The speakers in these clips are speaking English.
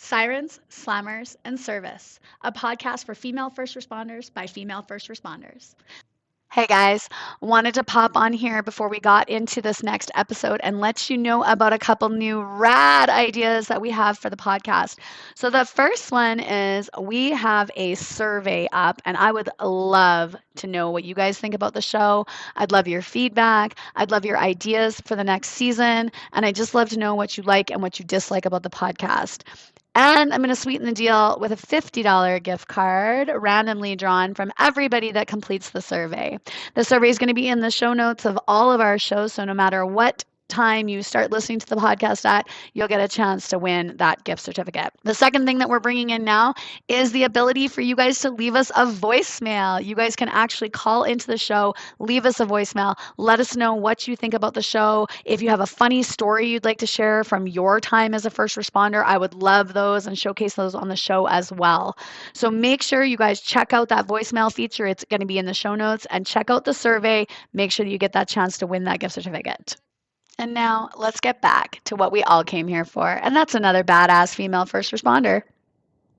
Sirens, Slammers, and Service, a podcast for female first responders by female first responders. Hey guys, wanted to pop on here before we got into this next episode and let you know about a couple new rad ideas that we have for the podcast. So, the first one is we have a survey up, and I would love to know what you guys think about the show. I'd love your feedback. I'd love your ideas for the next season. And I'd just love to know what you like and what you dislike about the podcast. And I'm going to sweeten the deal with a $50 gift card randomly drawn from everybody that completes the survey. The survey is going to be in the show notes of all of our shows. So no matter what time you start listening to the podcast at, you'll get a chance to win that gift certificate. The second thing that we're bringing in now is the ability for you guys to leave us a voicemail. You guys can actually call into the show, leave us a voicemail, let us know what you think about the show. If you have a funny story you'd like to share from your time as a first responder, I would love those and showcase those on the show as well. So make sure you guys check out that voicemail feature. It's going to be in the show notes, and check out the survey. Make sure you get that chance to win that gift certificate. And now let's get back to what we all came here for, and that's another badass female first responder.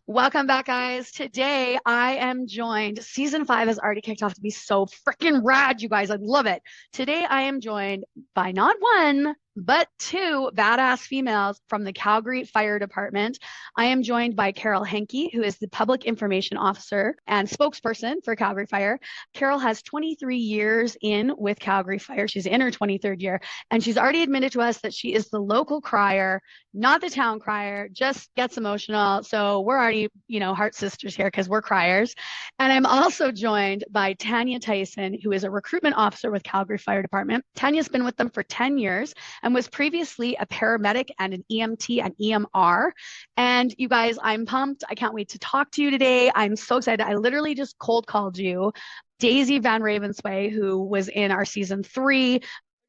Welcome back, guys. Today I am joined. Season 5 has already kicked off to be so freaking rad, you guys. I love it. Today I am joined by not one, but two badass females from the Calgary Fire Department. I am joined by Carol Henke, who is the Public Information Officer and spokesperson for Calgary Fire. Carol has 23 years in with Calgary Fire. She's in her 23rd year, and she's already admitted to us that she is the local crier, not the town crier, just gets emotional. So we're already, heart sisters here because we're criers. And I'm also joined by Tania Tyson, who is a recruitment officer with Calgary Fire Department. Tania's been with them for 10 years and was previously a paramedic and an EMT and EMR. And you guys, I'm pumped. I can't wait to talk to you today. I'm so excited. I literally just cold called you. Daisy Van Ravensway, who was in our season 3,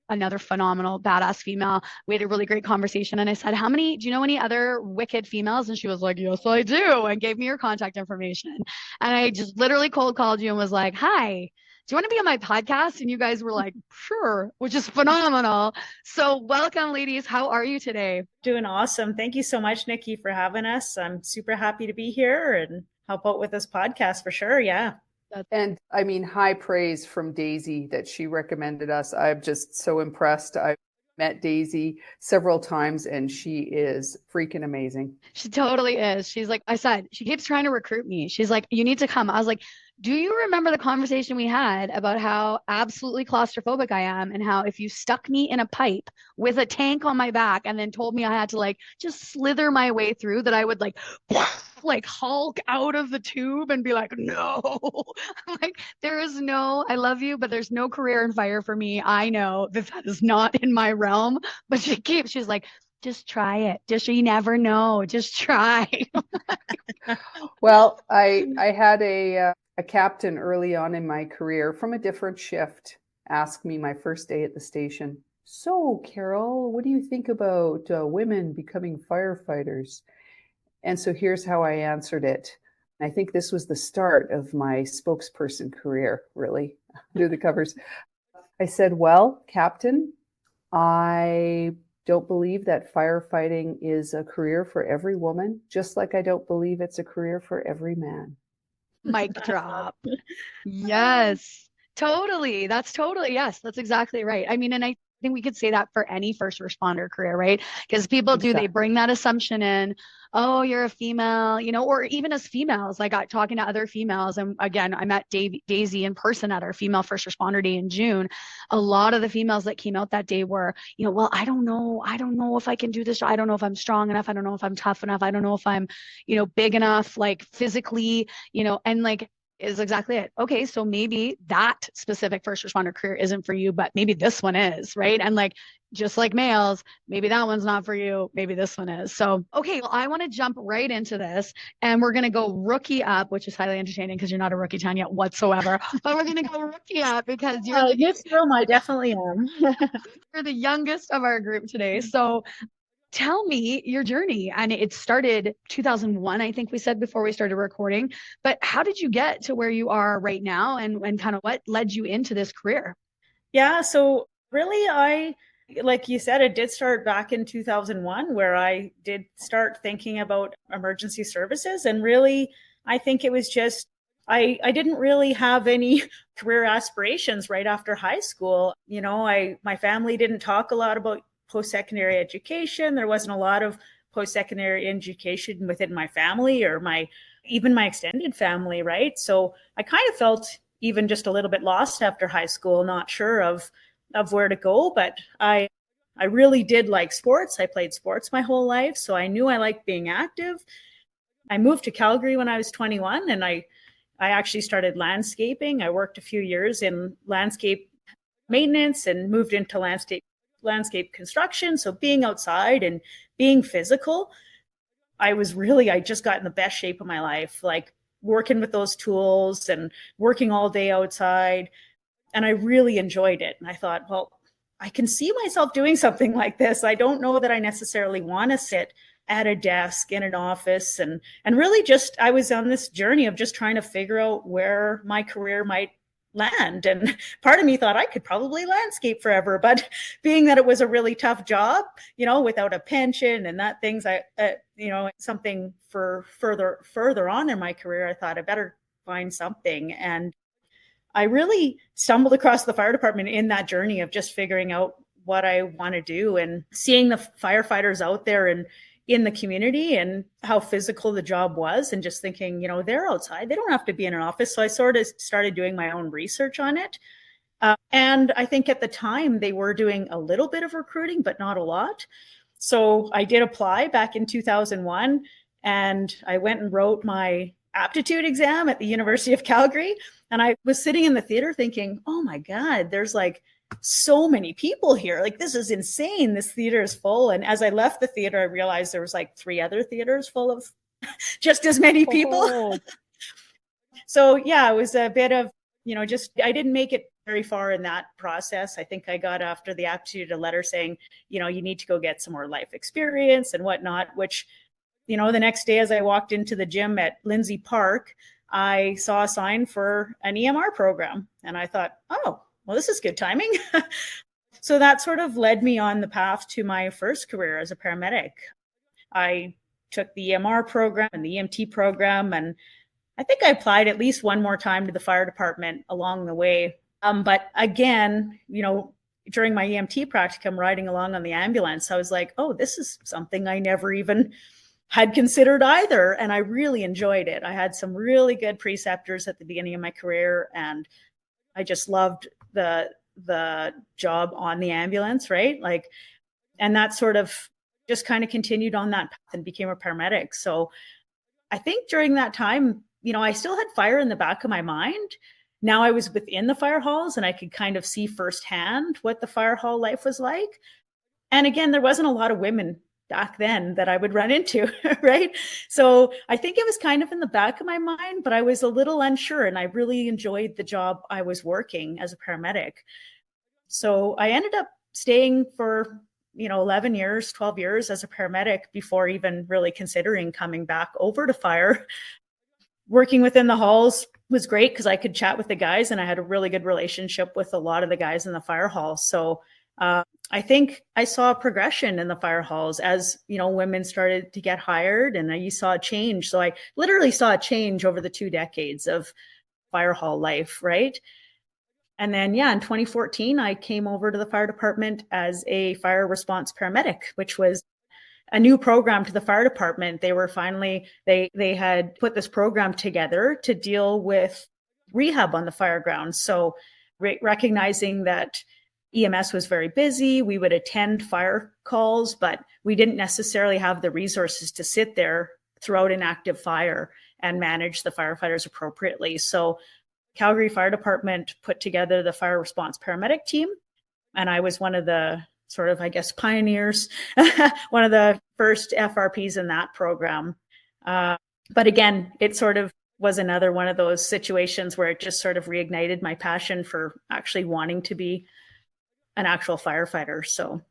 another phenomenal badass female. We had a really great conversation, and I said, do you know any other wicked females? And she was like, yes, I do, and gave me your contact information. And I just literally cold called you and was like, hi, do you want to be on my podcast? And you guys were like, sure, which is phenomenal. So welcome, ladies. How are you today? Doing awesome. Thank you so much, Nikki, for having us. I'm super happy to be here and help out with this podcast for sure. Yeah. And I mean, high praise from Daisy that she recommended us. I'm just so impressed. I've met Daisy several times and she is freaking amazing. She totally is. She's like, I said, she keeps trying to recruit me. She's like, you need to come. I was like, do you remember the conversation we had about how absolutely claustrophobic I am and how if you stuck me in a pipe with a tank on my back and then told me I had to just slither my way through, that I would Hulk out of the tube and be like, no. There is no, I love you, but there's no career in fire for me. I know that is not in my realm, but she's like, just try it. You never know. Just try. Well, I had a captain early on in my career from a different shift ask me my first day at the station, so Carol, what do you think about women becoming firefighters? And so here's how I answered it. I think this was the start of my spokesperson career, really, under the covers. I said, well, Captain, I don't believe that firefighting is a career for every woman, just like I don't believe it's a career for every man. Mic drop. Yes, totally. Yes, that's exactly right. I mean, and I think we could say that for any first responder career, right? Because people they bring that assumption in, oh, you're a female, or even as females, talking to other females. And again, I met Daisy in person at our female first responder day in June. A lot of the females that came out that day were, well, I don't know if I can do this. I don't know if I'm strong enough. I don't know if I'm tough enough. I don't know if I'm, big enough, physically, and is exactly it. Okay, so maybe that specific first responder career isn't for you, but maybe this one is, right? And just like males, maybe that one's not for you, maybe this one is. So, okay, well, I want to jump right into this, and we're going to go rookie up, which is highly entertaining because you're not a rookie, Tania, whatsoever. But we're going to go rookie up because you're this room, I definitely am. You're the youngest of our group today. So tell me your journey. And it started 2001, I think we said before we started recording. But how did you get to where you are right now, and kind of what led you into this career? Yeah, so really like you said, it did start back in 2001, where I did start thinking about emergency services. And really, I think it was just, I didn't really have any career aspirations right after high school. My family didn't talk a lot about post-secondary education. There wasn't a lot of post-secondary education within my family or even my extended family, right? So I kind of felt even just a little bit lost after high school, not sure of where to go. But I really did like sports. I played sports my whole life, so I knew I liked being active. I moved to Calgary when I was 21, and I actually started landscaping. I worked a few years in landscape maintenance and moved into landscape construction. So being outside and being physical, I just got in the best shape of my life, like working with those tools and working all day outside. And I really enjoyed it. And I thought, well, I can see myself doing something like this. I don't know that I necessarily want to sit at a desk in an office, and really just, I was on this journey of just trying to figure out where my career might land. And part of me thought I could probably landscape forever, but being that it was a really tough job, without a pension and that things, something for further on in my career, I thought I better find something. And I really stumbled across the fire department in that journey of just figuring out what I want to do and seeing the firefighters out there and in the community and how physical the job was, and just thinking, they're outside, they don't have to be in an office. So I sort of started doing my own research on it. And I think at the time they were doing a little bit of recruiting, but not a lot. So I did apply back in 2001, and I went and wrote my aptitude exam at the University of Calgary. And I was sitting in the theater thinking, oh my God, there's like so many people here. Like, this is insane. This theater is full. And as I left the theater, I realized there was like 3 other theaters full of just as many people. Oh. So yeah, it was a bit of, I didn't make it very far in that process. I think I got, after the aptitude, a letter saying, you need to go get some more life experience and whatnot, which, the next day as I walked into the gym at Lindsay Park, I saw a sign for an EMR program. And I thought, oh, well, this is good timing. So that sort of led me on the path to my first career as a paramedic. I took the EMR program and the EMT program, and I think I applied at least one more time to the fire department along the way. But again, during my EMT practicum, riding along on the ambulance, I was like, oh, this is something I never even had considered either. And I really enjoyed it. I had some really good preceptors at the beginning of my career, and I just loved the job on the ambulance, right? Like, and that sort of just kind of continued on that path and became a paramedic. So I think during that time, I still had fire in the back of my mind. Now I was within the fire halls, and I could kind of see firsthand what the fire hall life was like. And again, there wasn't a lot of women back then that I would run into, right? So I think it was kind of in the back of my mind, but I was a little unsure, and I really enjoyed the job I was working as a paramedic. So I ended up staying for, 11 years, 12 years as a paramedic before even really considering coming back over to fire. Working within the halls was great because I could chat with the guys, and I had a really good relationship with a lot of the guys in the fire hall. So I think I saw a progression in the fire halls as, women started to get hired, and you saw a change. So I literally saw a change over the 2 decades of fire hall life, right? And then, in 2014, I came over to the fire department as a fire response paramedic, which was a new program to the fire department. They were finally, they had put this program together to deal with rehab on the fire grounds. So recognizing that EMS was very busy, we would attend fire calls, but we didn't necessarily have the resources to sit there throughout an active fire and manage the firefighters appropriately. So Calgary Fire Department put together the fire response paramedic team, and I was one of the sort of, I guess, pioneers, one of the first FRPs in that program. But again, it sort of was another one of those situations where it just sort of reignited my passion for actually wanting to be an actual firefighter. So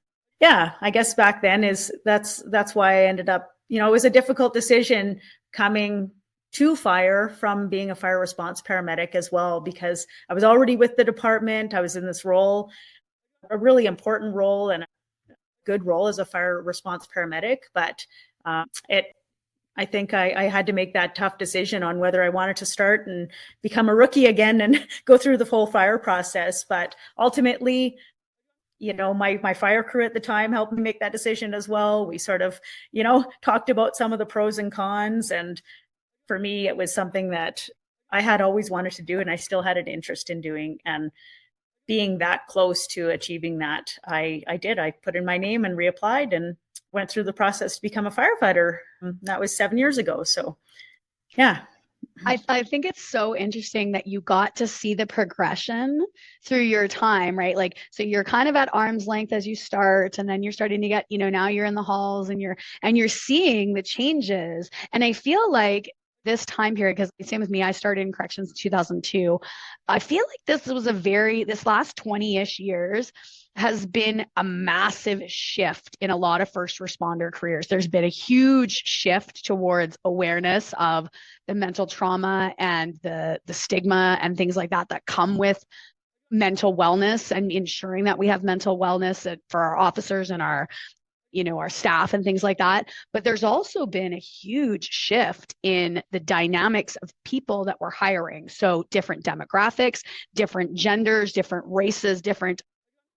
yeah, I guess back then that's why I ended up, it was a difficult decision coming to fire from being a fire response paramedic as well, because I was already with the department. I was in this role. a really important role and a good role as a fire response paramedic, but I think I had to make that tough decision on whether I wanted to start and become a rookie again and go through the whole fire process. But ultimately, my fire crew at the time helped me make that decision as well. We sort of, talked about some of the pros and cons. And for me, it was something that I had always wanted to do and I still had an interest in doing. And being that close to achieving that, I did. I put in my name and reapplied and went through the process to become a firefighter. That was 7 years ago. So, yeah. I think it's so interesting that you got to see the progression through your time, right? Like, so you're kind of at arm's length as you start, and then you're starting to get, now you're in the halls and you're seeing the changes. And I feel like this time period, because same with me, I started in corrections in 2002. I feel like this last 20-ish years has been a massive shift in a lot of first responder careers. There's been a huge shift towards awareness of the mental trauma and the stigma and things like that come with mental wellness, and ensuring that we have mental wellness for our officers and our staff and things like that. But there's also been a huge shift in the dynamics of people that we're hiring. So different demographics, different genders, different races, different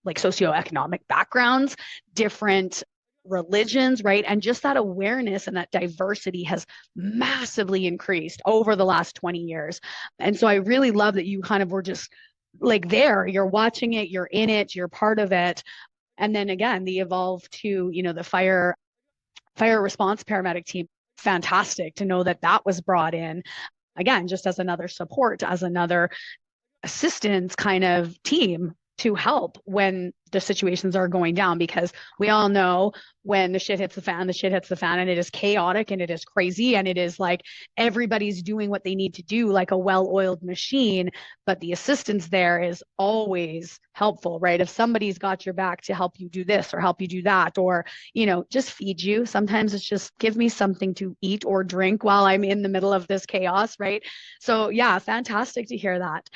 like socioeconomic backgrounds, different religions, right? And just that awareness and that diversity has massively increased over the last 20 years. And so I really love that you kind of were just like there, you're watching it, you're in it, you're part of it. And then again, the evolve to, the fire response paramedic team, fantastic to know that was brought in, again, just as another support, as another assistance kind of team to help when the situations are going down, because we all know when the shit hits the fan, and it is chaotic and it is crazy and it is like everybody's doing what they need to do like a well-oiled machine, but the assistance there is always helpful, right? If somebody's got your back to help you do this or help you do that, or, just feed you. Sometimes it's just give me something to eat or drink while I'm in the middle of this chaos, right? So yeah, fantastic to hear that.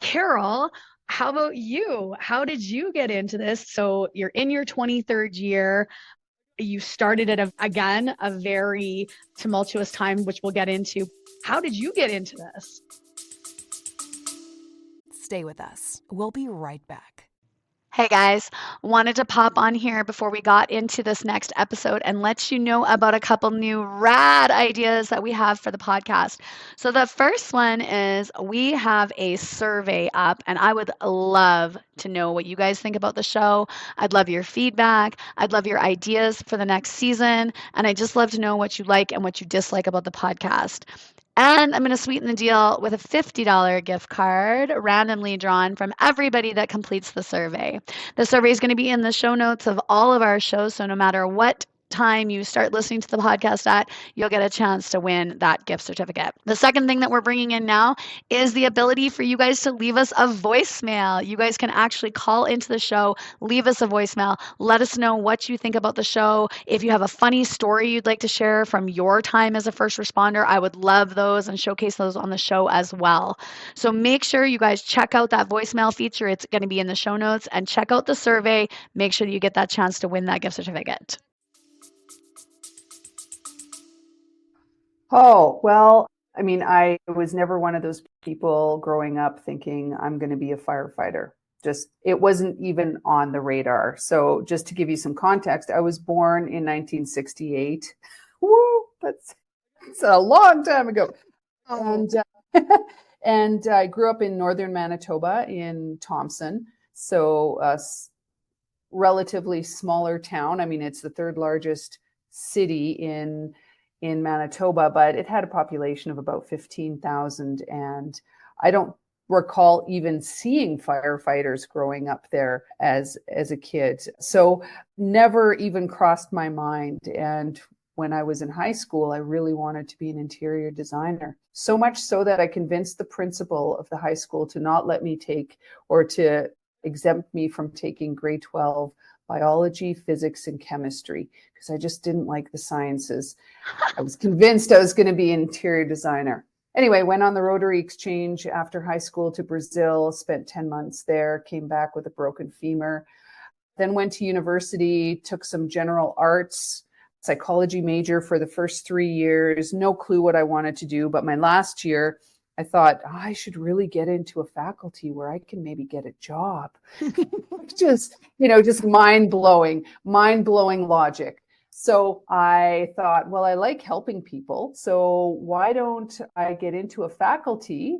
Carol, how about you? How did you get into this? So you're in your 23rd year. You started at a very tumultuous time, which we'll get into. How did you get into this? Stay with us. We'll be right back. Hey guys, wanted to pop on here before we got into this next episode and let you know about a couple new rad ideas that we have for the podcast. So the first one is we have a survey up, and I would love to know what you guys think about the show. I'd love your feedback. I'd love your ideas for the next season. And I'd just love to know what you like and what you dislike about the podcast. And I'm going to sweeten the deal with a $50 gift card randomly drawn from everybody that completes the survey. The survey is going to be in the show notes of all of our shows, so no matter what time you start listening to the podcast at, you'll get a chance to win that gift certificate. The second thing that we're bringing in now is the ability for you guys to leave us a voicemail. You guys can actually call into the show, leave us a voicemail, let us know what you think about the show. If you have a funny story you'd like to share from your time as a first responder, I would love those and showcase those on the show as well. So make sure you guys check out that voicemail feature. It's going to be in the show notes, and check out the survey. Make sure that you get that chance to win that gift certificate. Oh, well, I mean, I was never one of those people growing up thinking I'm going to be a firefighter. It wasn't even on the radar. So just to give you some context, I was born in 1968. Woo, that's a long time ago. And and I grew up in northern Manitoba in Thompson. So a relatively smaller town. I mean, it's the third largest city in Manitoba, but it had a population of about 15,000. And I don't recall even seeing firefighters growing up there as a kid. So never even crossed my mind. And when I was in high school, I really wanted to be an interior designer. So much so that I convinced the principal of the high school to not let me take, or to exempt me from taking grade 12 biology, physics, and chemistry, because I just didn't like the sciences. I was convinced I was going to be an interior designer. anyway, went on the Rotary Exchange after high school to Brazil, spent 10 months there, came back with a broken femur, then went to university, took some general arts, psychology major for the first 3 years, no clue what I wanted to do. But my last year, I thought, I should really get into a faculty where I can maybe get a job. Just mind-blowing logic. So I thought, well, I like helping people. So why don't I get into a faculty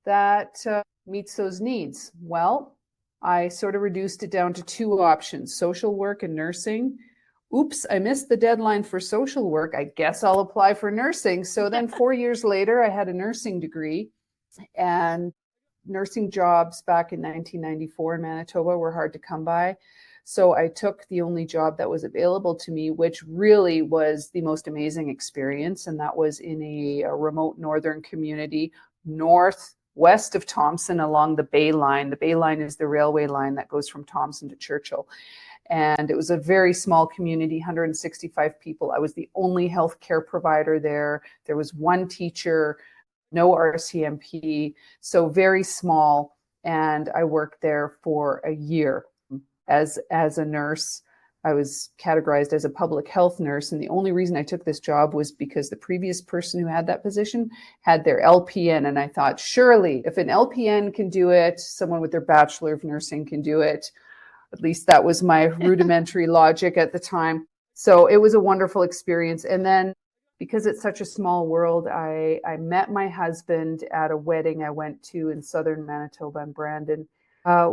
that meets those needs? Well, I sort of reduced it down to two options, social work and nursing. Oops, I missed the deadline for social work. I guess I'll apply for nursing. So then 4 years later, I had a nursing degree, and nursing jobs back in 1994 in Manitoba were hard to come by. So I took the only job that was available to me, which really was the most amazing experience. And that was in a remote northern community, northwest of Thompson along the Bay Line. The Bay Line is the railway line that goes from Thompson to Churchill. And it was a very small community, 165 people. I was the only healthcare provider there. There was one teacher, no RCMP, so very small. And I worked there for a year as a nurse. I was categorized as a public health nurse. And the only reason I took this job was because the previous person who had that position had their LPN. And I thought, surely if an LPN can do it, someone with their Bachelor of Nursing can do it. At least that was my rudimentary logic at the time. So it was a wonderful experience. And then because it's such a small world, I met my husband at a wedding I went to in southern Manitoba and Brandon.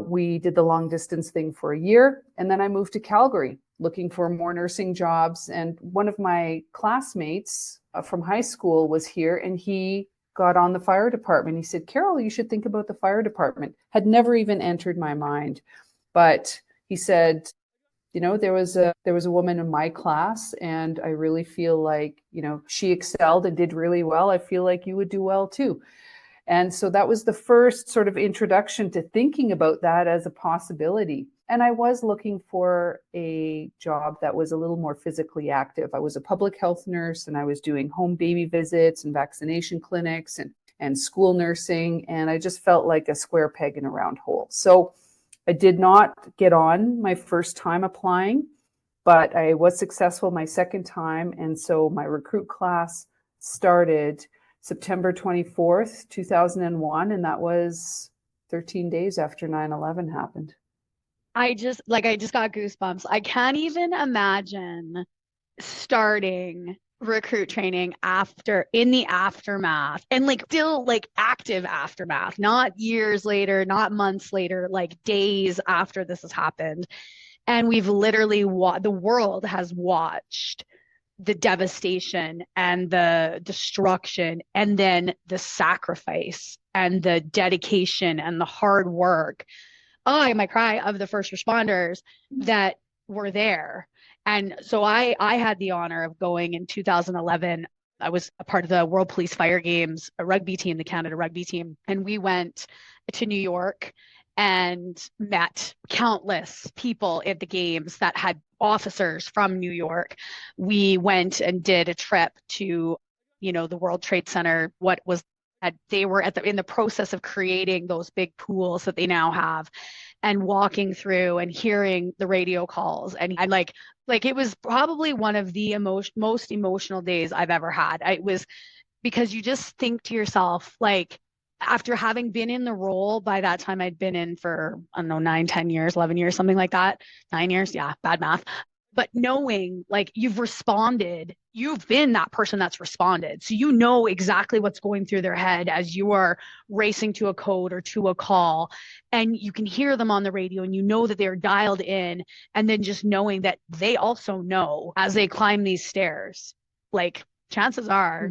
We did the long distance thing for a year. And then I moved to Calgary looking for more nursing jobs. And one of my classmates from high school was here, and he got on the fire department. He said, Carol, you should think about the fire department. Had never even entered my mind. But he said, there was a woman in my class, and I really feel like, she excelled and did really well. I feel like you would do well too. And so that was the first sort of introduction to thinking about that as a possibility. And I was looking for a job that was a little more physically active. I was a public health nurse, and I was doing home baby visits and vaccination clinics and school nursing. And I just felt like a square peg in a round hole. So I did not get on my first time applying, but I was successful my second time. And so my recruit class started September 24th, 2001. And that was 13 days after 9/11 happened. I just got goosebumps. I can't even imagine starting recruit training in the aftermath, and still active aftermath, not years later, not months later, days after this has happened. And we've literally the world has watched the devastation and the destruction, and then the sacrifice and the dedication and the hard work, I might cry, of the first responders that were there. And so I had the honor of going in 2011. I was a part of the World Police Fire Games, a rugby team, the Canada rugby team. And we went to New York and met countless people at the games that had officers from New York. We went and did a trip to, the World Trade Center, they were in the process of creating those big pools that they now have, and walking through and hearing the radio calls. And I'm like it was probably one of the most emotional days I've ever had. It was because you just think to yourself, after having been in the role, by that time I'd been in for, I don't know, 9, 10 years, 11 years, something like that. 9 years. Yeah, bad math. But knowing you've responded, you've been that person that's responded. So you know exactly what's going through their head as you are racing to a code or to a call, and you can hear them on the radio, and you know that they're dialed in. And then just knowing that they also know as they climb these stairs, chances are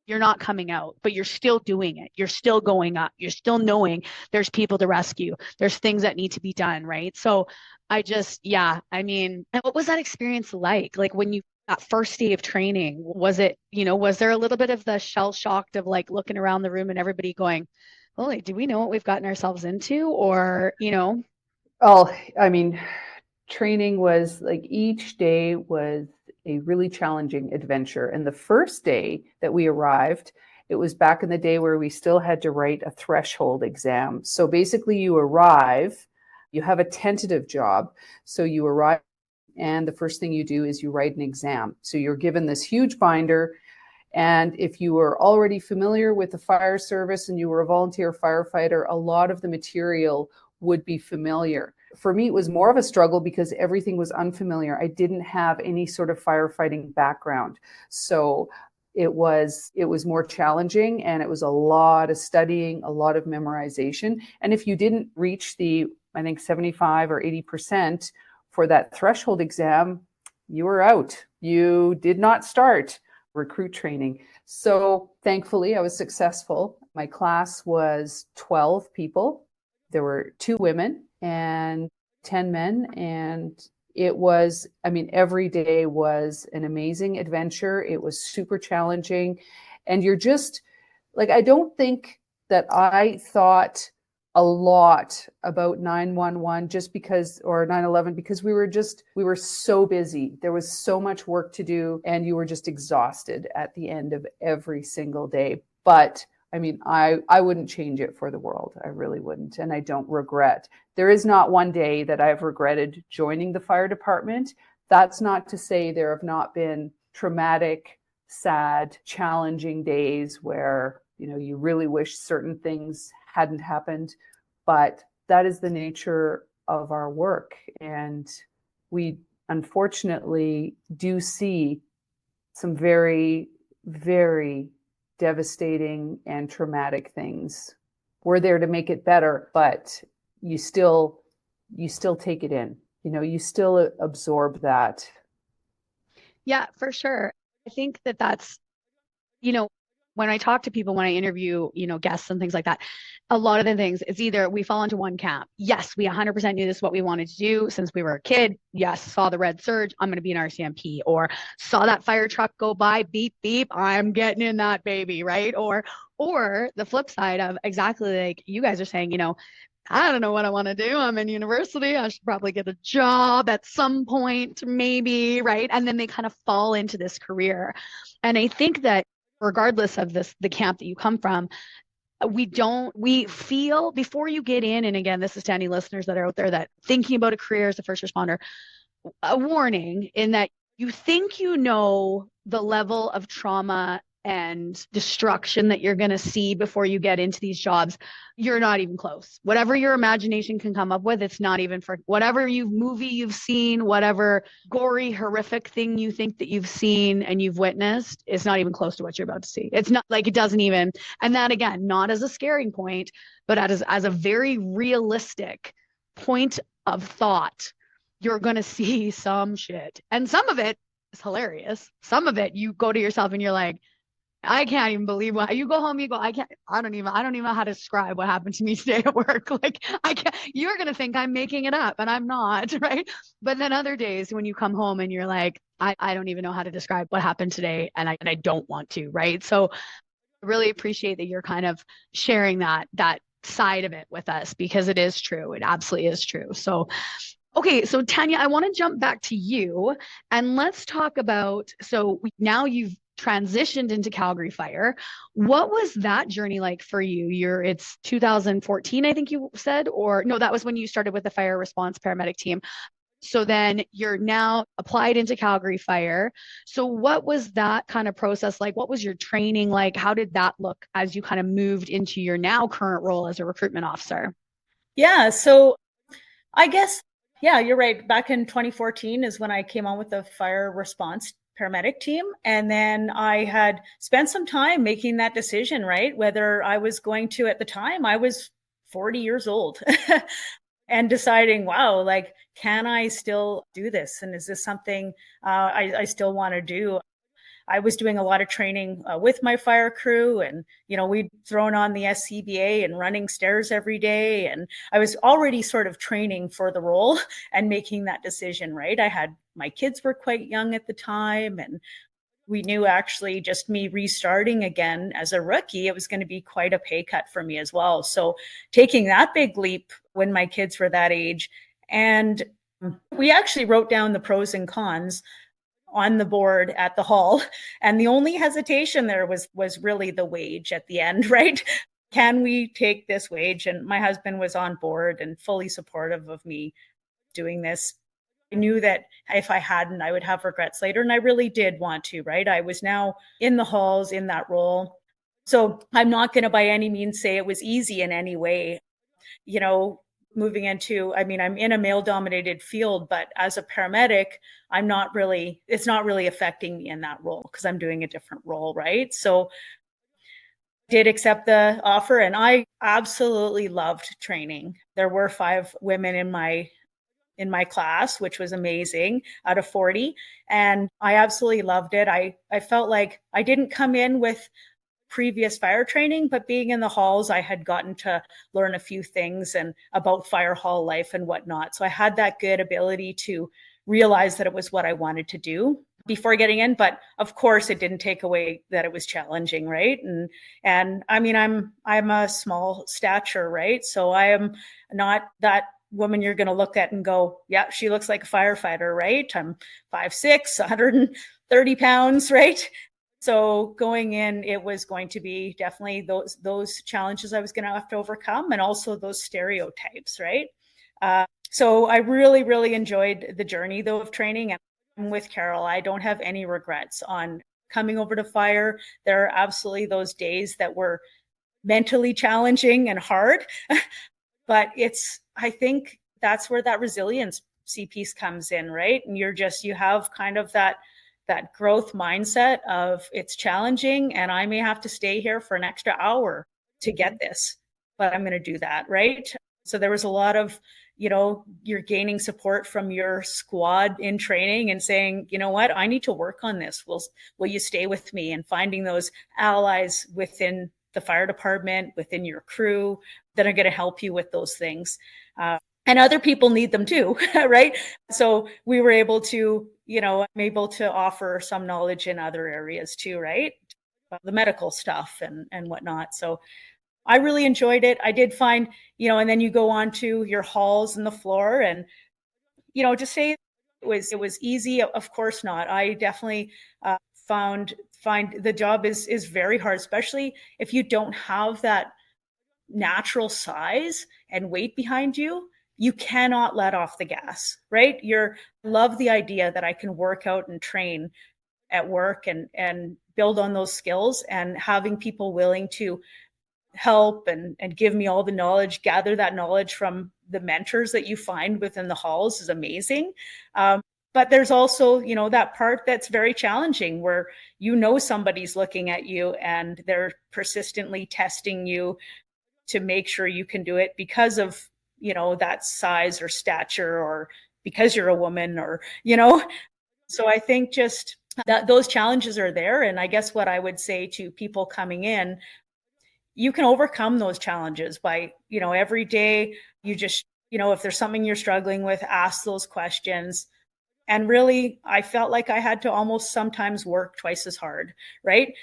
you're not coming out, but you're still doing it. You're still going up. You're still knowing there's people to rescue. There's things that need to be done, right? So and what was that experience like? When that first day of training, was there a little bit of the shell shocked of looking around the room and everybody going, holy, do we know what we've gotten ourselves into? Or, Oh, training was each day was a really challenging adventure. And the first day that we arrived, It was back in the day where we still had to write a threshold exam. So basically you arrive, you have a tentative job. So you arrive and the first thing you do is you write an exam. So you're given this huge binder. And if you were already familiar with the fire service and you were a volunteer firefighter, a lot of the material would be familiar. For me, it was more of a struggle because everything was unfamiliar. I didn't have any sort of firefighting background. So it was more challenging, and it was a lot of studying, a lot of memorization. And if you didn't reach the, I think, 75 or 80% for that threshold exam, you were out. You did not start recruit training. So thankfully, I was successful. My class was 12 people. There were 2 women and 10 men. And it was, I mean, every day was an amazing adventure. It was super challenging. And you're just like, I don't think that I thought a lot about 911 just because, or 9/11, because we were so busy. There was so much work to do, and you were just exhausted at the end of every single day. But I mean, I wouldn't change it for the world. I really wouldn't. And I don't regret. There is not one day that I've regretted joining the fire department. That's not to say there have not been traumatic, sad, challenging days where, you know, you really wish certain things hadn't happened, but that is the nature of our work. And we unfortunately do see some very, very devastating and traumatic things. We're there to make it better, but you still take it in. You know, you still absorb that. Yeah, for sure. I think that that's, you know, when I talk to people, when I interview, you know, guests and things like that, a lot of the things, it's either we fall into one camp. Yes, we 100% knew this is what we wanted to do since we were a kid. Yes, saw the red surge, I'm going to be an RCMP. Or saw that fire truck go by, beep, beep, I'm getting in that baby, right? Or the flip side of exactly like you guys are saying, you know, I don't know what I want to do. I'm in university. I should probably get a job at some point, maybe, right? And then they kind of fall into this career. And I think that regardless of the camp that you come from, we feel before you get in, and again, this is to any listeners that are out there that thinking about a career as a first responder, a warning in that you think you know the level of trauma and destruction that you're going to see before you get into these jobs. You're not even close. Whatever your imagination can come up with, it's not even for whatever movie you've seen, whatever gory, horrific thing you think that you've seen and you've witnessed, it's not even close to what you're about to see. It's not like it doesn't even, and that again, not as a scaring point, but as a very realistic point of thought. You're going to see some shit. And some of it is hilarious. Some of it, you go to yourself and you're like, I can't even believe what you go home, you go, I don't even know how to describe what happened to me today at work. Like I can't, you're going to think I'm making it up and I'm not, right? But then other days when you come home and you're like, I don't even know how to describe what happened today. And I don't want to, right? So I really appreciate that you're kind of sharing that side of it with us, because it is true. It absolutely is true. So okay, so Tania, I want to jump back to you and let's talk about, so now you've transitioned into Calgary Fire. What was that journey like for you? It's 2014, I think you said, or no, that was when you started with the fire response paramedic team. So then you're now applied into Calgary Fire. So what was that kind of process like? What was your training like? How did that look as you kind of moved into your now current role as a recruitment officer? Yeah, so I guess, yeah, you're right. Back in 2014 is when I came on with the fire response paramedic team. And then I had spent some time making that decision, right? Whether I was going to, at the time, I was 40 years old and deciding, wow, like, can I still do this? And is this something I still want to do? I was doing a lot of training with my fire crew, and, you know, we'd thrown on the SCBA and running stairs every day. And I was already sort of training for the role and making that decision, right? My kids were quite young at the time, and we knew actually just me restarting again as a rookie, it was going to be quite a pay cut for me as well. So taking that big leap when my kids were that age, and we actually wrote down the pros and cons on the board at the hall. And the only hesitation there was really the wage at the end, right? Can we take this wage? And my husband was on board and fully supportive of me doing this. I knew that if I hadn't, I would have regrets later. And I really did want to, right? I was now in the halls in that role. So I'm not going to by any means say it was easy in any way. You know, moving into, I mean, I'm in a male dominated field, but as a paramedic, it's not really affecting me in that role because I'm doing a different role, right? So did accept the offer and I absolutely loved training. There were 5 women in my class, which was amazing out of 40. And I absolutely loved it. I felt like I didn't come in with previous fire training, but being in the halls, I had gotten to learn a few things and about fire hall life and whatnot. So I had that good ability to realize that it was what I wanted to do before getting in. But of course, it didn't take away that it was challenging, right? And I mean, I'm a small stature, right? So I am not that woman you're going to look at and go, yeah, she looks like a firefighter, right? I'm 5'6", 130 pounds, right? So going in, it was going to be definitely those challenges I was going to have to overcome, and also those stereotypes, right? So I really, really enjoyed the journey, though, of training. And I'm with Carol. I don't have any regrets on coming over to fire. There are absolutely those days that were mentally challenging and hard, but I think that's where that resilience piece comes in, right? And you have kind of that growth mindset of it's challenging and I may have to stay here for an extra hour to get this, but I'm going to do that, right? So there was a lot of, you're gaining support from your squad in training and saying, you know what, I need to work on this. Will you stay with me? And finding those allies within the fire department, within your crew that are going to help you with those things. And other people need them too, right? So we were able to, I'm able to offer some knowledge in other areas too, right? The medical stuff and whatnot. So I really enjoyed it. I did find, and then you go on to your halls and the floor and, to say it was easy, of course not. I definitely find the job is very hard, especially if you don't have that natural size and weight behind you. You cannot let off the gas, right? Love the idea that I can work out and train at work and build on those skills, and having people willing to help and give me all the knowledge, gather that knowledge from the mentors that you find within the halls is amazing. But there's also, that part that's very challenging where, somebody's looking at you and they're persistently testing you to make sure you can do it because of, that size or stature, or because you're a woman, or, so I think just that those challenges are there. And I guess what I would say to people coming in, you can overcome those challenges by, every day you just, if there's something you're struggling with, ask those questions. And really, I felt like I had to almost sometimes work twice as hard, right,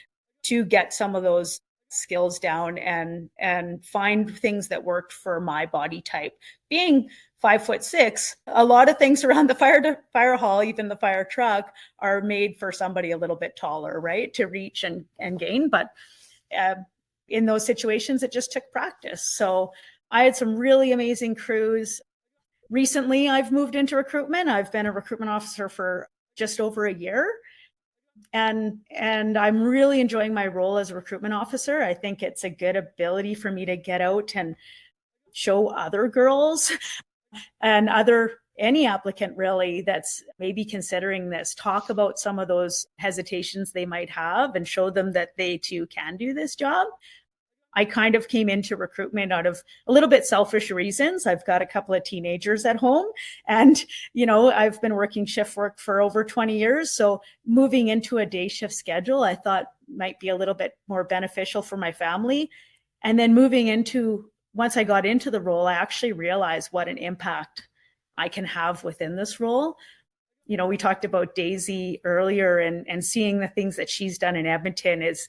to get some of those skills down and find things that worked for my body type. Being 5'6", a lot of things around the fire hall, even the fire truck, are made for somebody a little bit taller, right, to reach and gain. But in those situations, it just took practice. So I had some really amazing crews. Recently, I've moved into recruitment. I've been a recruitment officer for just over a year. And I'm really enjoying my role as a recruitment officer. I think it's a good ability for me to get out and show other girls and any applicant really that's maybe considering this, talk about some of those hesitations they might have and show them that they too can do this job. I kind of came into recruitment out of a little bit selfish reasons. I've got a couple of teenagers at home and, I've been working shift work for over 20 years. So moving into a day shift schedule, I thought might be a little bit more beneficial for my family. And then once I got into the role, I actually realized what an impact I can have within this role. We talked about Daisy earlier and seeing the things that she's done in Edmonton is,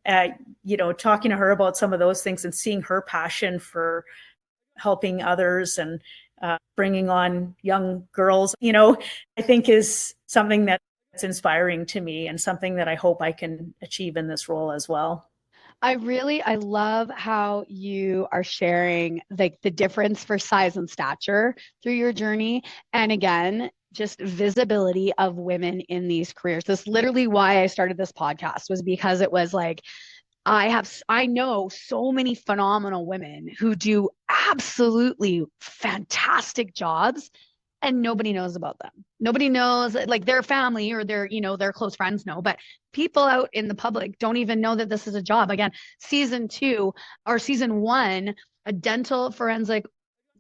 talking to her about some of those things and seeing her passion for helping others and bringing on young girls, I think is something that's inspiring to me and something that I hope I can achieve in this role as well. I love how you are sharing like the difference for size and stature through your journey. And again, just visibility of women in these careers. That's literally why I started this podcast, was because it was like, I know so many phenomenal women who do absolutely fantastic jobs and nobody knows about them. Nobody knows, like their family or their close friends know, but people out in the public don't even know that this is a job. Again, season 1, a dental forensic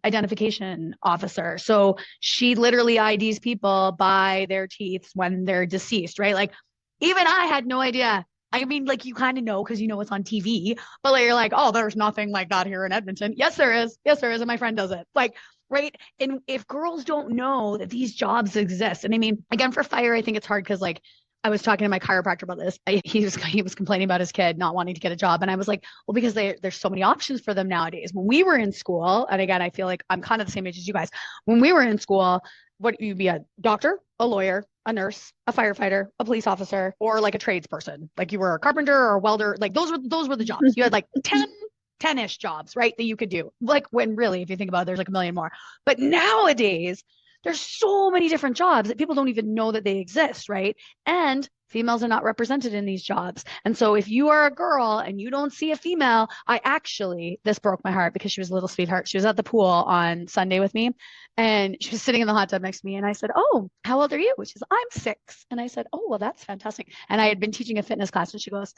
identification officer. So she literally IDs people by their teeth when they're deceased, right? Like even I had no idea. I mean, like you kind of know because you know it's on TV, but like, you're like, oh, there's nothing like that here in Edmonton. Yes, there is. Yes, there is. And my friend does it. Like, right. And if girls don't know that these jobs exist, and I mean, again, for fire, I think it's hard because like I was talking to my chiropractor about this. He was complaining about his kid not wanting to get a job. And I was like, well, because there's so many options for them nowadays. When we were in school, and again, I feel like I'm kind of the same age as you guys. When we were in school, what you'd be a doctor, a lawyer, a nurse, a firefighter, a police officer, or like a tradesperson. Like you were a carpenter or a welder. Like those were the jobs. You had like 10-ish jobs, right? That you could do. Like when really, if you think about it, there's like a million more. But nowadays, there's so many different jobs that people don't even know that they exist, right? And females are not represented in these jobs. And so if you are a girl and you don't see a female, this broke my heart because she was a little sweetheart. She was at the pool on Sunday with me and she was sitting in the hot tub next to me. And I said, oh, how old are you? She says, I'm 6. And I said, oh, well, that's fantastic. And I had been teaching a fitness class and she goes,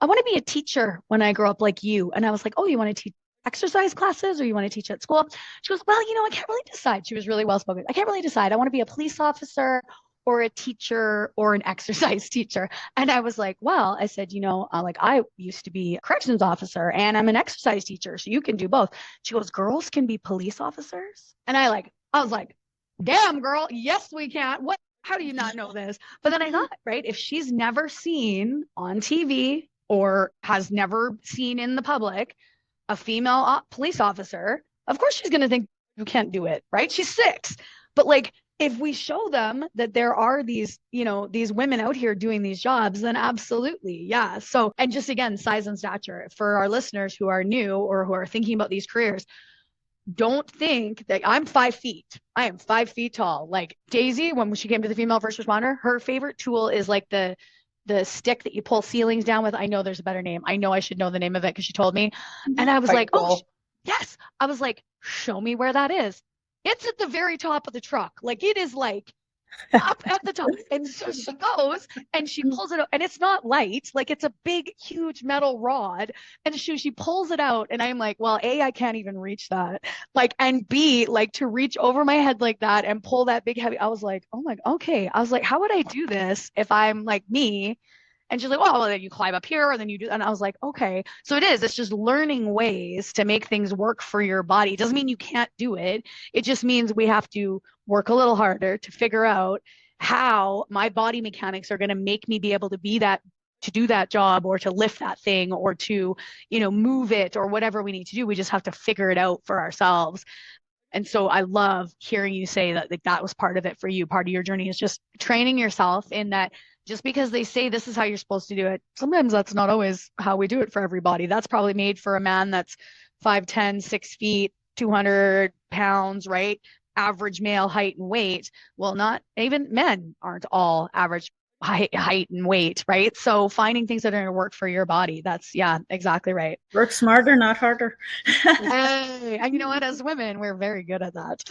I want to be a teacher when I grow up like you. And I was like, oh, you want to teach exercise classes or you want to teach at school? She goes, well, I can't really decide. She was really well spoken. I can't really decide. I want to be a police officer or a teacher or an exercise teacher. And I was like, well, I said, like I used to be a corrections officer and I'm an exercise teacher. So you can do both. She goes, girls can be police officers. And I was like, damn girl. Yes, we can. What? How do you not know this? But then I thought, right, if she's never seen on TV or has never seen in the public a female police officer, of course she's going to think you can't do it, right? She's 6. But like, if we show them that there are these women out here doing these jobs, then absolutely, yeah. So, and just again, size and stature for our listeners who are new or who are thinking about these careers, don't think that I'm 5 feet. I am 5 feet tall. Like Daisy, when she came to the female first responder, her favorite tool is like the stick that you pull ceilings down with. I know there's a better name. I know I should know the name of it because she told me. And I was like, oh, yes. I was like, show me where that is. It's at the very top of the truck. Like it is like up at the top. And so she goes and she pulls it out. And it's not light. Like it's a big, huge metal rod. And she pulls it out. And I'm like, well, A, I can't even reach that. Like, and B, like to reach over my head like that and pull that big heavy. I was like, oh my, okay. I was like, how would I do this if I'm like me? And she's like, well, then you climb up here and then you do. And I was like, okay. So it's just learning ways to make things work for your body. It doesn't mean you can't do it. It just means we have to work a little harder to figure out how my body mechanics are going to make me be able to do that job or to lift that thing or to, move it or whatever we need to do. We just have to figure it out for ourselves. And so I love hearing you say that like, that was part of it for you. Part of your journey is just training yourself in that. Just because they say this is how you're supposed to do it, sometimes that's not always how we do it for everybody. That's probably made for a man that's 5'10", 6 feet, 200 pounds, right? Average male height and weight. Well, not even men aren't all average height and weight, right? So finding things that are going to work for your body. That's, yeah, exactly right. Work smarter, not harder. Hey, and you know what? As women, we're very good at that.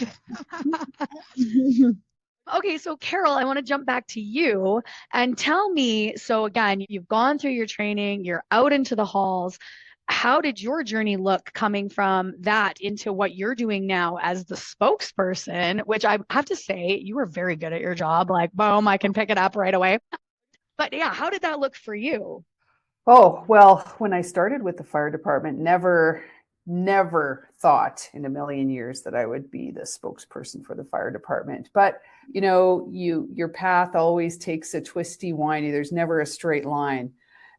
Okay, so Carol, I want to jump back to you and tell me, so again, you've gone through your training, you're out into the halls. How did your journey look coming from that into what you're doing now as the spokesperson, which I have to say, you were very good at your job. Like, boom, I can pick it up right away. But yeah, how did that look for you? Oh, well, when I started with the fire department, never thought in a million years that I would be the spokesperson for the fire department. But, your path always takes a twisty, windy. There's never a straight line.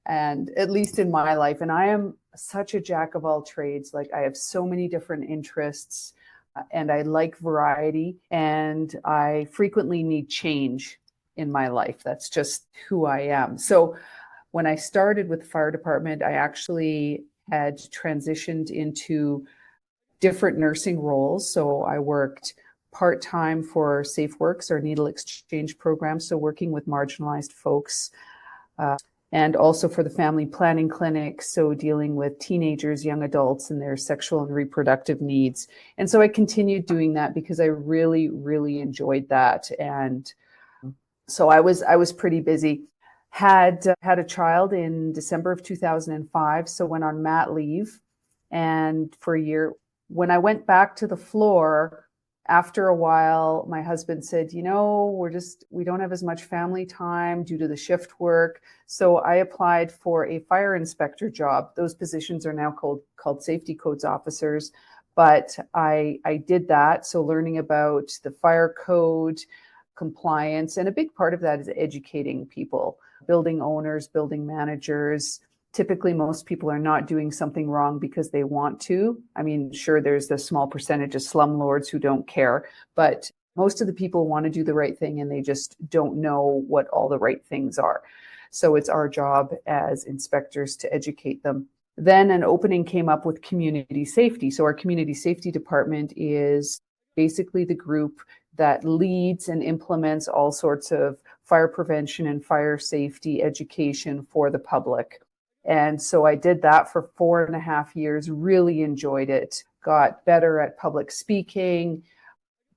And at least in my life, and I am such a jack of all trades. Like I have so many different interests and I like variety and I frequently need change in my life. That's just who I am. So when I started with the fire department, I actually had transitioned into different nursing roles. So I worked part-time for Safe Works, our needle exchange program, so working with marginalized folks, and also for the family planning clinic, so dealing with teenagers, young adults, and their sexual and reproductive needs. And so I continued doing that because I really, really enjoyed that. And so I was pretty busy. Had a child in December of 2005, so went on mat leave, and for a year. When I went back to the floor, after a while, my husband said, we don't have as much family time due to the shift work. So I applied for a fire inspector job. Those positions are now called safety codes officers. But I did that. So learning about the fire code, compliance, and a big part of that is educating people, building owners, building managers. Typically, most people are not doing something wrong because they want to. I mean, sure, there's a small percentage of slumlords who don't care, but most of the people want to do the right thing and they just don't know what all the right things are. So it's our job as inspectors to educate them. Then an opening came up with community safety. So our community safety department is basically the group that leads and implements all sorts of fire prevention and fire safety education for the public. And so I did that for 4.5 years, really enjoyed it, got better at public speaking,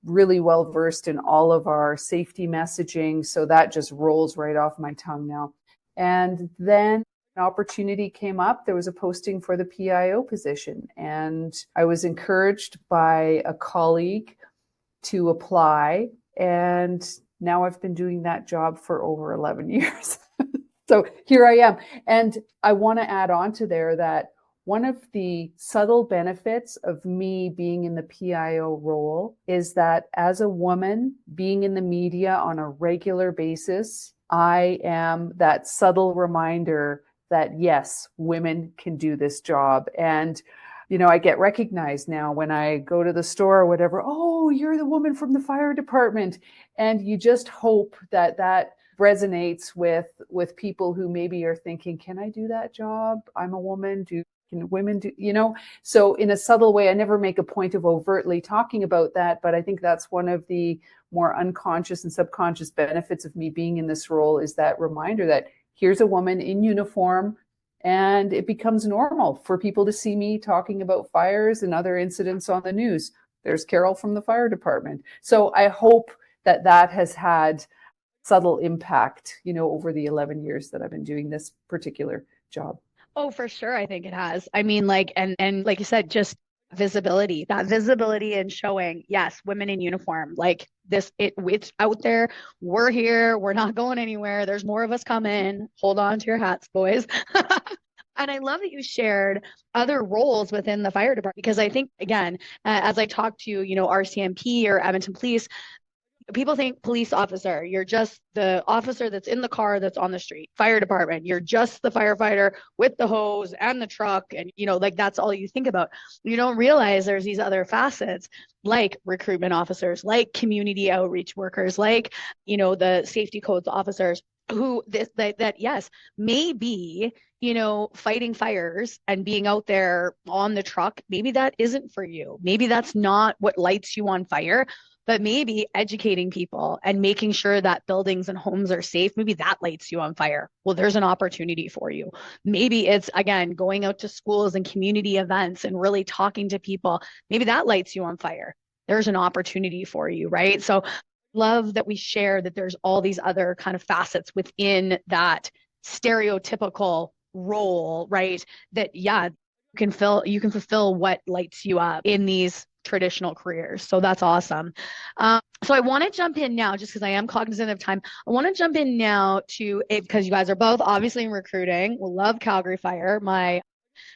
really well versed in all of our safety messaging. So that just rolls right off my tongue now. And then an opportunity came up. There was a posting for the PIO position, and I was encouraged by a colleague to apply. And now I've been doing that job for over 11 years. So here I am. And I want to add on to there that one of the subtle benefits of me being in the PIO role is that as a woman being in the media on a regular basis, I am that subtle reminder that yes, women can do this job. And I get recognized now when I go to the store or whatever. Oh, you're the woman from the fire department. And you just hope that resonates with people who maybe are thinking, can I do that job? I'm a woman. Can women do, So in a subtle way, I never make a point of overtly talking about that, but I think that's one of the more unconscious and subconscious benefits of me being in this role, is that reminder that here's a woman in uniform, and it becomes normal for people to see me talking about fires and other incidents on the news. There's Carol from the fire department. So I hope that has had subtle impact, over the 11 years that I've been doing this particular job. Oh, for sure. I think it has. I mean, and like you said, just visibility, and showing, yes, women in uniform, like this, it's out there. We're here. We're not going anywhere. There's more of us coming. Hold on to your hats, boys. And I love that you shared other roles within the fire department, because I think, again, as I talk to, RCMP or Edmonton Police, people think police officer, you're just the officer that's in the car that's on the street. Fire department, you're just the firefighter with the hose and the truck. And, like that's all you think about. You don't realize there's these other facets, like recruitment officers, like community outreach workers, like, the safety codes officers, who that yes, maybe, fighting fires and being out there on the truck, maybe that isn't for you. Maybe that's not what lights you on fire. But maybe educating people and making sure that buildings and homes are safe, maybe that lights you on fire. Well, there's an opportunity for you. Maybe it's, again, going out to schools and community events and really talking to people. Maybe that lights you on fire. There's an opportunity for you, right? So love that we share that there's all these other kind of facets within that stereotypical role, right? That, yeah, you can fulfill what lights you up in these traditional careers. So that's awesome. So I want to jump in now, just because I am cognizant of time. I want to jump in now because you guys are both obviously in recruiting. We love Calgary Fire. My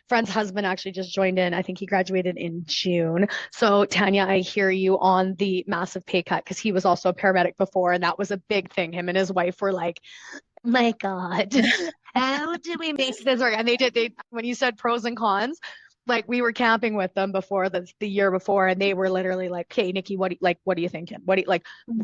friend's husband actually just joined in. I think he graduated in June. So Tania, I hear you on the massive pay cut, because he was also a paramedic before, and that was a big thing. Him and his wife were like, my God, how do we make this work? And they when you said pros and cons, like we were camping with them before the year before, and they were literally like, "Okay, Nikki, what do you think?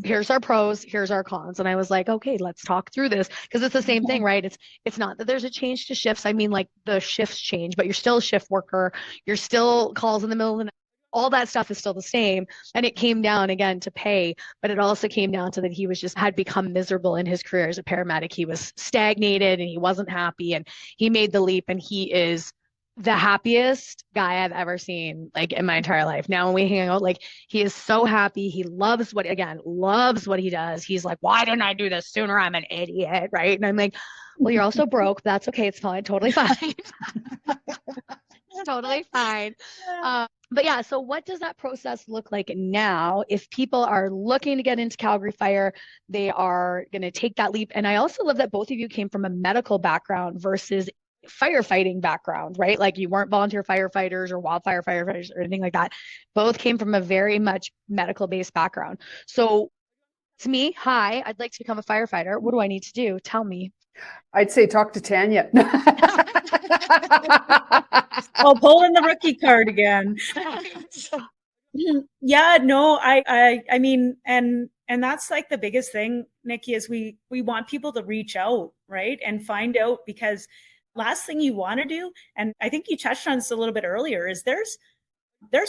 Here's our pros, here's our cons." And I was like, "Okay, let's talk through this." Because it's the same thing, right? It's not that there's a change to shifts. I mean, like the shifts change, but you're still a shift worker. You're still calls in the middle of the night. All that stuff is still the same. And it came down again to pay, but it also came down to that he was just had become miserable in his career as a paramedic. He was stagnated and he wasn't happy, and he made the leap, and he is the happiest guy I've ever seen, like in my entire life. Now when we hang out, like he is so happy. He loves loves what he does. He's like, "Why didn't I do this sooner? I'm an idiot." Right. And I'm like, "Well, you're also broke. That's okay. It's fine. Totally fine." Totally fine. But yeah, so what does that process look like now if people are looking to get into Calgary Fire, they are going to take that leap? And I also love that both of you came from a medical background versus firefighting background, right? Like you weren't volunteer firefighters or wildfire firefighters or anything like that. Both came from a very much medical based background. So it's me. Hi, I'd like to become a firefighter. What do I need to do? Tell me. I'd say talk to Tania. I'll pull in the rookie card again. Yeah, no, I mean, and that's like the biggest thing, Nikki, is we want people to reach out, right? And find out, because last thing you want to do, and I think you touched on this a little bit earlier, is there's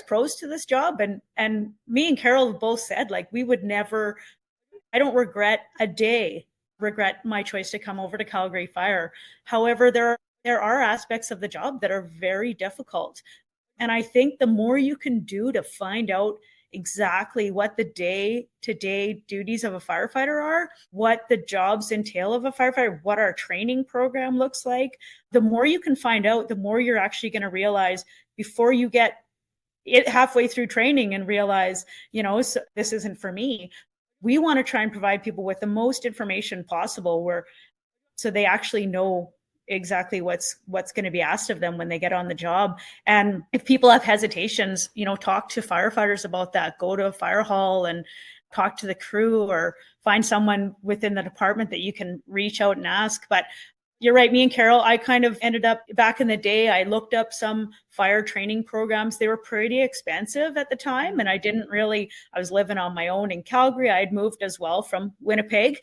pros to this job. And me and Carol both said, like, we would never, I don't regret my choice to come over to Calgary Fire. However, there are aspects of the job that are very difficult. And I think the more you can do to find out exactly what the day-to-day duties of a firefighter are, what the jobs entail of a firefighter, what our training program looks like, the more you can find out, the more you're actually going to realize before you get it halfway through training and realize, so this isn't for me. We want to try and provide people with the most information possible, so they actually know exactly what's going to be asked of them when they get on the job. And if people have hesitations, talk to firefighters about that. Go to a fire hall and talk to the crew, or find someone within the department that you can reach out and ask. But you're right, me and Carol, I kind of ended up, back in the day, I looked up some fire training programs. They were pretty expensive at the time, and I was living on my own in Calgary. I had moved as well from Winnipeg.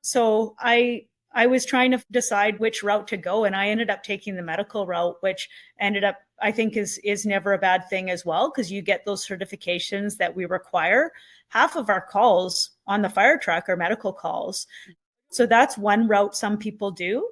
So I was trying to decide which route to go, and I ended up taking the medical route, which ended up, I think, is never a bad thing as well, because you get those certifications that we require. Half of our calls on the fire truck are medical calls. So that's one route some people do.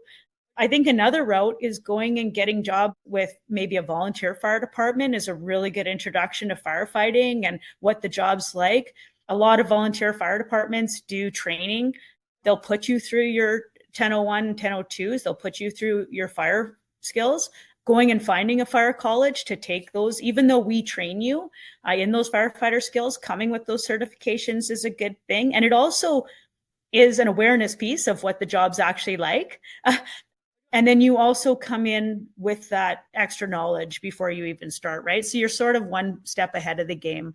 I think another route is going and getting job with maybe a volunteer fire department is a really good introduction to firefighting and what the job's like. A lot of volunteer fire departments do training. They'll put you through your 1001, 1002s. They'll put you through your fire skills. Going and finding a fire college to take those, even though we train you in those firefighter skills, coming with those certifications is a good thing. And it also is an awareness piece of what the job's actually like. And then you also come in with that extra knowledge before you even start, right? So you're sort of one step ahead of the game.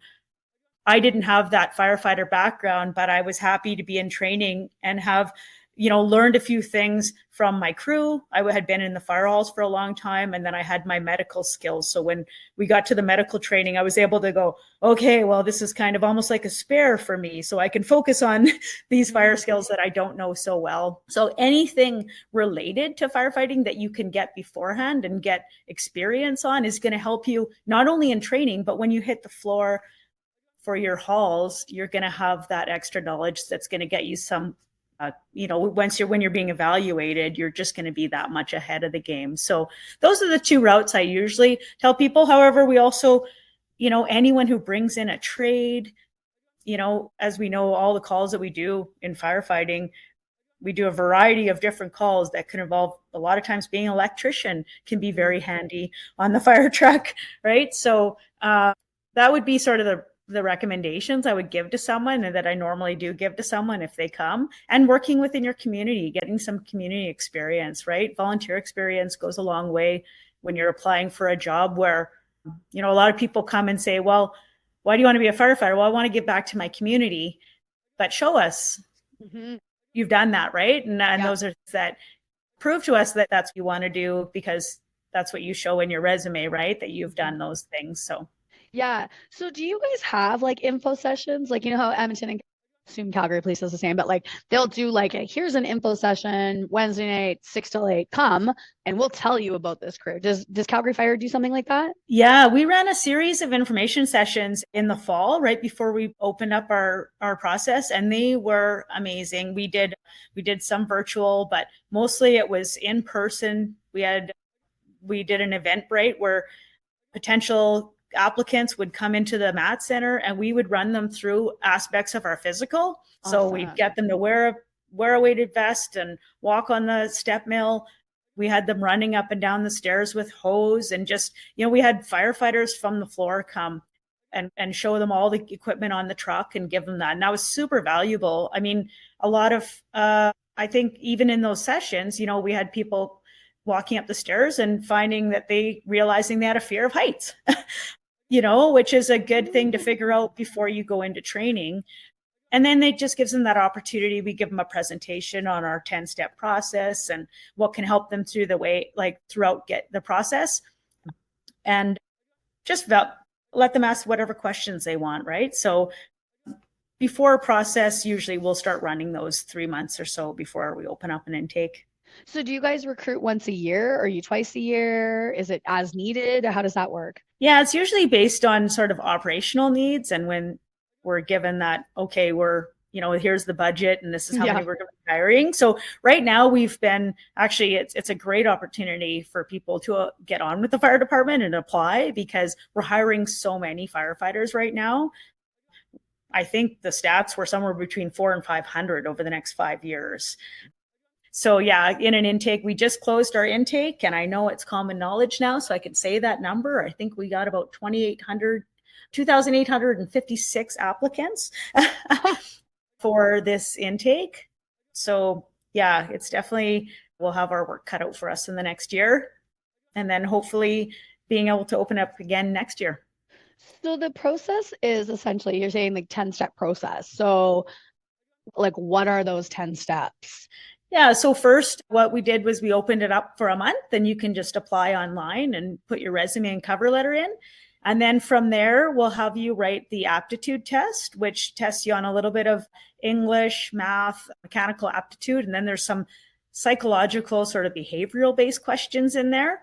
I didn't have that firefighter background, but I was happy to be in training and have, learned a few things from my crew. I had been in the fire halls for a long time, and then I had my medical skills. So when we got to the medical training, I was able to go, okay, well, this is kind of almost like a spare for me, so I can focus on these fire skills that I don't know so well. So anything related to firefighting that you can get beforehand and get experience on is going to help you not only in training, but when you hit the floor for your halls, you're going to have that extra knowledge that's going to get you some, when you're being evaluated, you're just going to be that much ahead of the game. So those are the two routes I usually tell people. However, we also, anyone who brings in a trade, as we know, all the calls that we do in firefighting, we do a variety of different calls that can involve, a lot of times being an electrician can be very handy on the fire truck, right? So that would be sort of the recommendations I would give to someone, and that I normally do give to someone if they come. And working within your community, getting some community experience, right? Volunteer experience goes a long way when you're applying for a job where, a lot of people come and say, well, why do you want to be a firefighter? Well, I want to give back to my community. But show us you've done that, right? And those are that prove to us that that's what you want to do, because that's what you show in your resume, right? That you've done those things. So Yeah. So do you guys have like info sessions? Like, you know how Edmonton and assume Calgary Police does the same, but like they'll do like here's an info session Wednesday night, 6 till 8. Come and we'll tell you about this career. Does Calgary Fire do something like that? yeah, we ran a series of information sessions in the fall, right before we opened up our process, and they were amazing. We did some virtual, but mostly it was in person. We did an Eventbrite where potential applicants would come into the MAT Center and we would run them through aspects of our physical. Awesome. So we'd get them to wear a weighted vest and walk on the step mill. We had them running up and down the stairs with hose, and just, we had firefighters from the floor come and show them all the equipment on the truck and give them that. And that was super valuable. I mean, a lot of, I think even in those sessions, we had people walking up the stairs and realizing they had a fear of heights, which is a good thing to figure out before you go into training. And then it just gives them that opportunity. We give them a presentation on our 10-step process and what can help them throughout get the process, and just let them ask whatever questions they want, right? So before a process, usually we'll start running those 3 months or so before we open up an intake. So do you guys recruit once a year? Or are you twice a year? Is it as needed? How does that work? Yeah, it's usually based on sort of operational needs, and when we're given that, okay, here's the budget and this is how many we're going to be hiring. So right now we've been it's a great opportunity for people to get on with the fire department and apply, because we're hiring so many firefighters right now. I think the stats were somewhere between 400 and 500 over the next 5 years. So yeah, in an intake, we just closed our intake, and I know it's common knowledge now, so I can say that number. I think we got about 2,856 applicants for this intake. So yeah, it's definitely, we'll have our work cut out for us in the next year, and then hopefully being able to open up again next year. So the process is essentially, you're saying like 10-step process. So like, what are those 10 steps? Yeah. So first, what we did was we opened it up for a month, and you can just apply online and put your resume and cover letter in. And then from there, we'll have you write the aptitude test, which tests you on a little bit of English, math, mechanical aptitude. And then there's some psychological sort of behavioral based questions in there.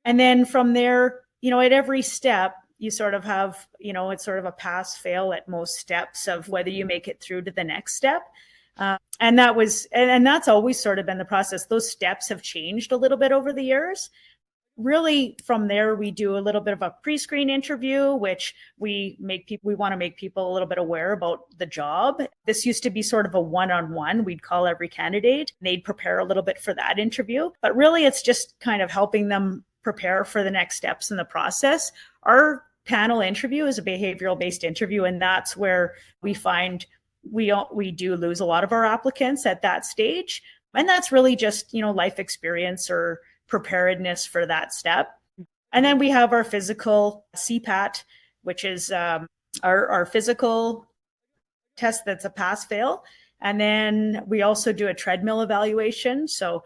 And then from there, at every step, you sort of have, it's sort of a pass fail at most steps of whether you make it through to the next step. And that's always sort of been the process. Those steps have changed a little bit over the years. Really, from there, we do a little bit of a pre-screen interview, which we want to make people a little bit aware about the job. This used to be sort of a one-on-one. We'd call every candidate. They'd prepare a little bit for that interview. But really, it's just kind of helping them prepare for the next steps in the process. Our panel interview is a behavioral-based interview, and that's where we find we do lose a lot of our applicants at that stage. And that's really just, life experience or preparedness for that step. And then we have our physical CPAT, which is our physical test that's a pass fail. And then we also do a treadmill evaluation. So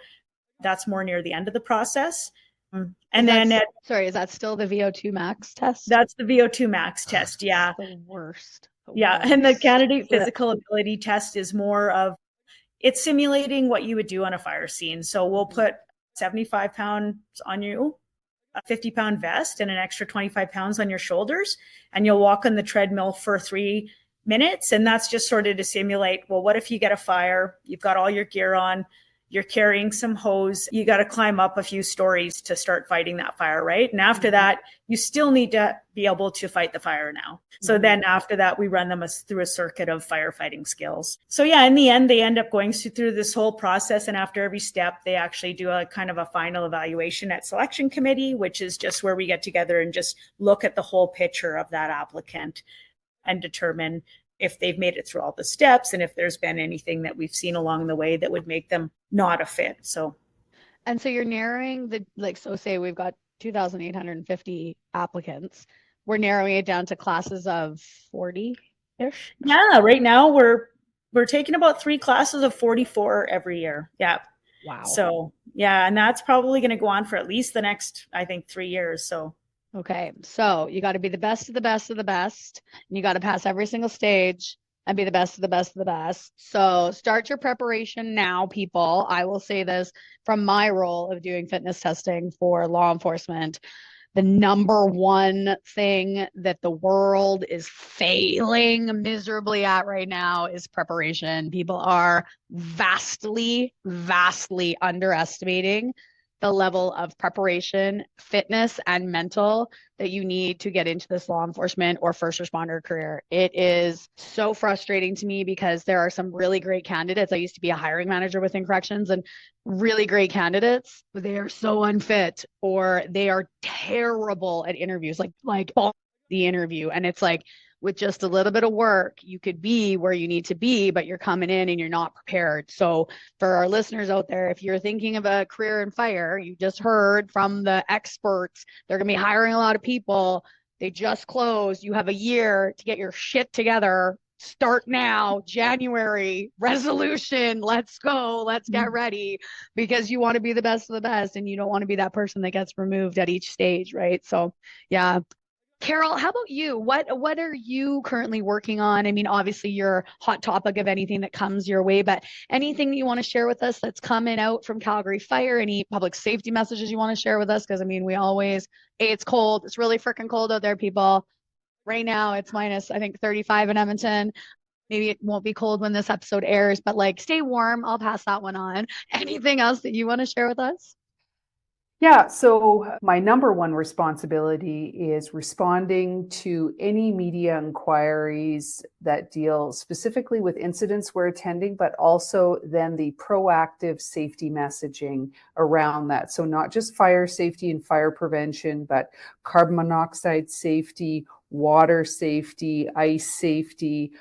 that's more near the end of the process. And then is that still the VO2 max test? That's the VO2 max test. Yeah. The worst. Yeah. And the candidate physical ability test is more of, it's simulating what you would do on a fire scene. So we'll put 75 pounds on you, a 50-pound vest, and an extra 25 pounds on your shoulders. And you'll walk on the treadmill for 3 minutes. And that's just sort of to simulate, well, what if you get a fire? You've got all your gear on. You're carrying some hose. You got to climb up a few stories to start fighting that fire, right? And after that, you still need to be able to fight the fire now. So then after that, we run them through a circuit of firefighting skills. So yeah, in the end, they end up going through this whole process. And after every step, they actually do a kind of a final evaluation at selection committee, which is just where we get together and just look at the whole picture of that applicant and determine if they've made it through all the steps and if there's been anything that we've seen along the way that would make them not a fit. So you're narrowing so say we've got 2,850 applicants. We're narrowing it down to classes of 40-ish. Yeah, right now we're taking about 3 classes of 44 every year. Yeah. Wow. So yeah, and that's probably going to go on for at least the next, I think, 3 years. So Okay, so you got to be the best of the best of the best, and you got to pass every single stage and be the best of the best of the best. So start your preparation now, people. I will say this from my role of doing fitness testing for law enforcement. The number one thing that the world is failing miserably at right now is preparation. People are vastly, vastly underestimating the level of preparation, fitness, and mental that you need to get into this law enforcement or first responder career. It is so frustrating to me because there are some really great candidates. I used to be a hiring manager within corrections, and really great candidates, but they are so unfit or they are terrible at interviews, like the interview. And it's like, with just a little bit of work, you could be where you need to be, but you're coming in and you're not prepared. So for our listeners out there, if you're thinking of a career in fire, you just heard from the experts, they're going to be hiring a lot of people. They just closed. You have a year to get your shit together. Start now, January, resolution. Let's go. Let's get ready, because you want to be the best of the best and you don't want to be that person that gets removed at each stage, right? So, yeah. Carol, how about you? What are you currently working on? I mean, obviously you're hot topic of anything that comes your way, but anything that you want to share with us that's coming out from Calgary Fire, any public safety messages you want to share with us? Because I mean, we always, it's cold. It's really freaking cold out there, people. Right now it's minus, I think, 35 in Edmonton. Maybe it won't be cold when this episode airs, but like stay warm. I'll pass that one on. Anything else that you want to share with us? Yeah, so my number one responsibility is responding to any media inquiries that deal specifically with incidents we're attending, but also then the proactive safety messaging around that. So not just fire safety and fire prevention, but carbon monoxide safety, water safety, ice safety,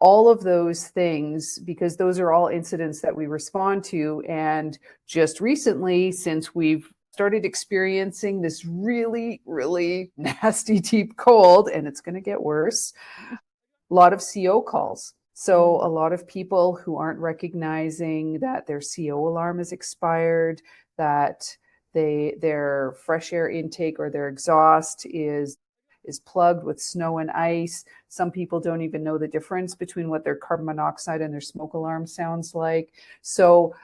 all of those things, because those are all incidents that we respond to. And just recently, since we've started experiencing this really, really nasty deep cold, and it's going to get worse, a lot of CO calls. So a lot of people who aren't recognizing that their CO alarm is expired, that their fresh air intake or their exhaust is plugged with snow and ice. Some people don't even know the difference between what their carbon monoxide and their smoke alarm sounds like. So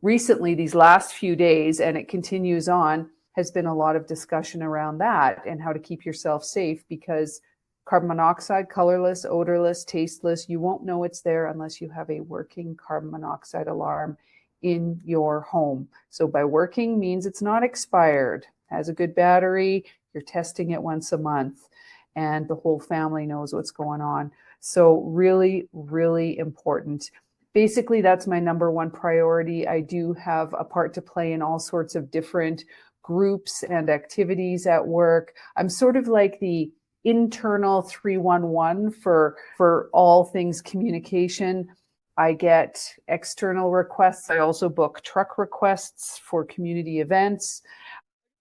recently, these last few days, and it continues on, has been a lot of discussion around that and how to keep yourself safe, because carbon monoxide, colorless, odorless, tasteless, you won't know it's there unless you have a working carbon monoxide alarm in your home. So by working means it's not expired, has a good battery, you're testing it once a month, and the whole family knows what's going on. So really, really important. Basically, that's my number one priority. I do have a part to play in all sorts of different groups and activities at work. I'm sort of like the internal 311 for all things communication. I get external requests. I also book truck requests for community events.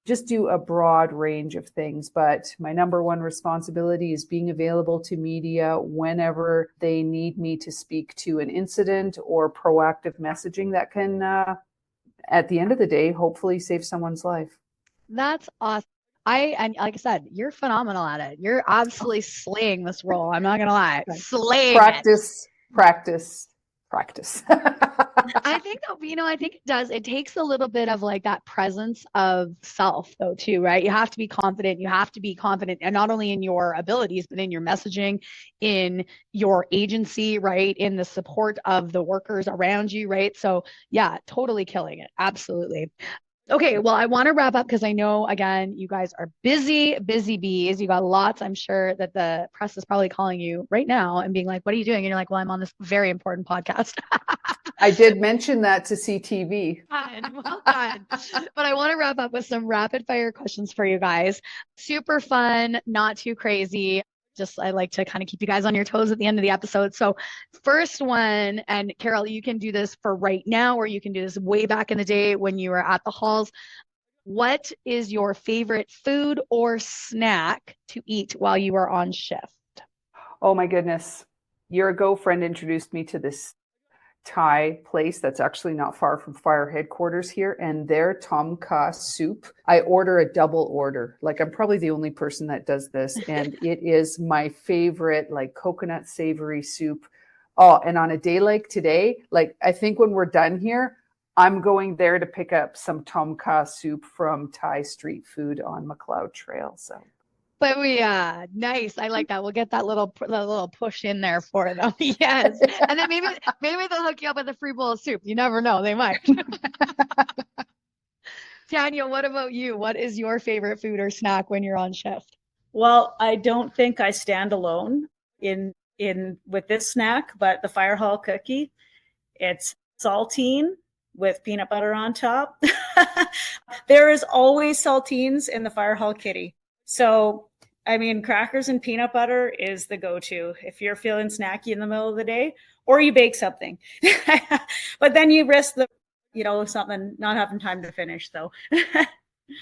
Just do a broad range of things. But my number one responsibility is being available to media whenever they need me to speak to an incident or proactive messaging that can, at the end of the day, hopefully save someone's life. That's awesome. And like I said, you're phenomenal at it. You're absolutely slaying this role. I'm not gonna lie, slaying practice, it. practice. I think that, I think it does. It takes a little bit of like that presence of self though too, right? You have to be confident. You have to be confident, and not only in your abilities, but in your messaging, in your agency, right? In the support of the workers around you, right? So yeah, totally killing it. Absolutely. Okay, well, I want to wrap up because I know, again, you guys are busy, busy bees. You got lots. I'm sure that the press is probably calling you right now and being like, what are you doing? And you're like, well, I'm on this very important podcast. I did mention that to CTV. Well done. But I want to wrap up with some rapid fire questions for you guys. Super fun, not too crazy. Just I like to kind of keep you guys on your toes at the end of the episode. So first one, and Carol, you can do this for right now, or you can do this way back in the day when you were at the halls. What is your favorite food or snack to eat while you are on shift? Oh my goodness. A year ago, friend introduced me to this Thai place that's actually not far from fire headquarters here, and their tom kha soup, I order a double order. Like, I'm probably the only person that does this, and it is my favorite, like, coconut savory soup. Oh, and on a day like today, like, I think when we're done here, I'm going there to pick up some tom kha soup from Thai street food on McLeod Trail. So But nice. I like that. We'll get that little push in there for them. Yes. And then maybe they'll hook you up with a free bowl of soup. You never know. They might. Tania, what about you? What is your favorite food or snack when you're on shift? Well, I don't think I stand alone in with this snack, but the fire hall cookie, it's saltine with peanut butter on top. There is always saltines in the fire hall kitty. So, I mean, crackers and peanut butter is the go-to if you're feeling snacky in the middle of the day, or you bake something. But then you risk something not having time to finish, though.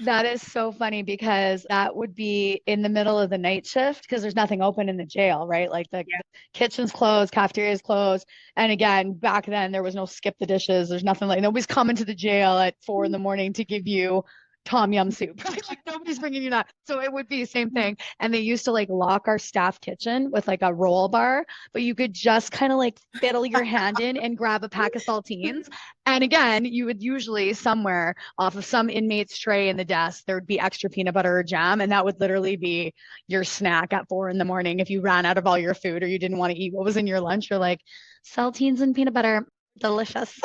That is so funny because that would be in the middle of the night shift because there's nothing open in the jail, right? Like the kitchen's closed, cafeteria's closed. And again, back then there was no skip the dishes. There's nothing like nobody's coming to the jail at 4 a.m. to give you tom yum soup, right? Like nobody's bringing you that. So it would be the same thing. And they used to like lock our staff kitchen with like a roll bar, but you could just kind of like fiddle your hand in and grab a pack of saltines. And again, you would usually somewhere off of some inmate's tray in the desk, there would be extra peanut butter or jam. And that would literally be your snack at 4 a.m. if you ran out of all your food or you didn't want to eat what was in your lunch. You're like, saltines and peanut butter, delicious.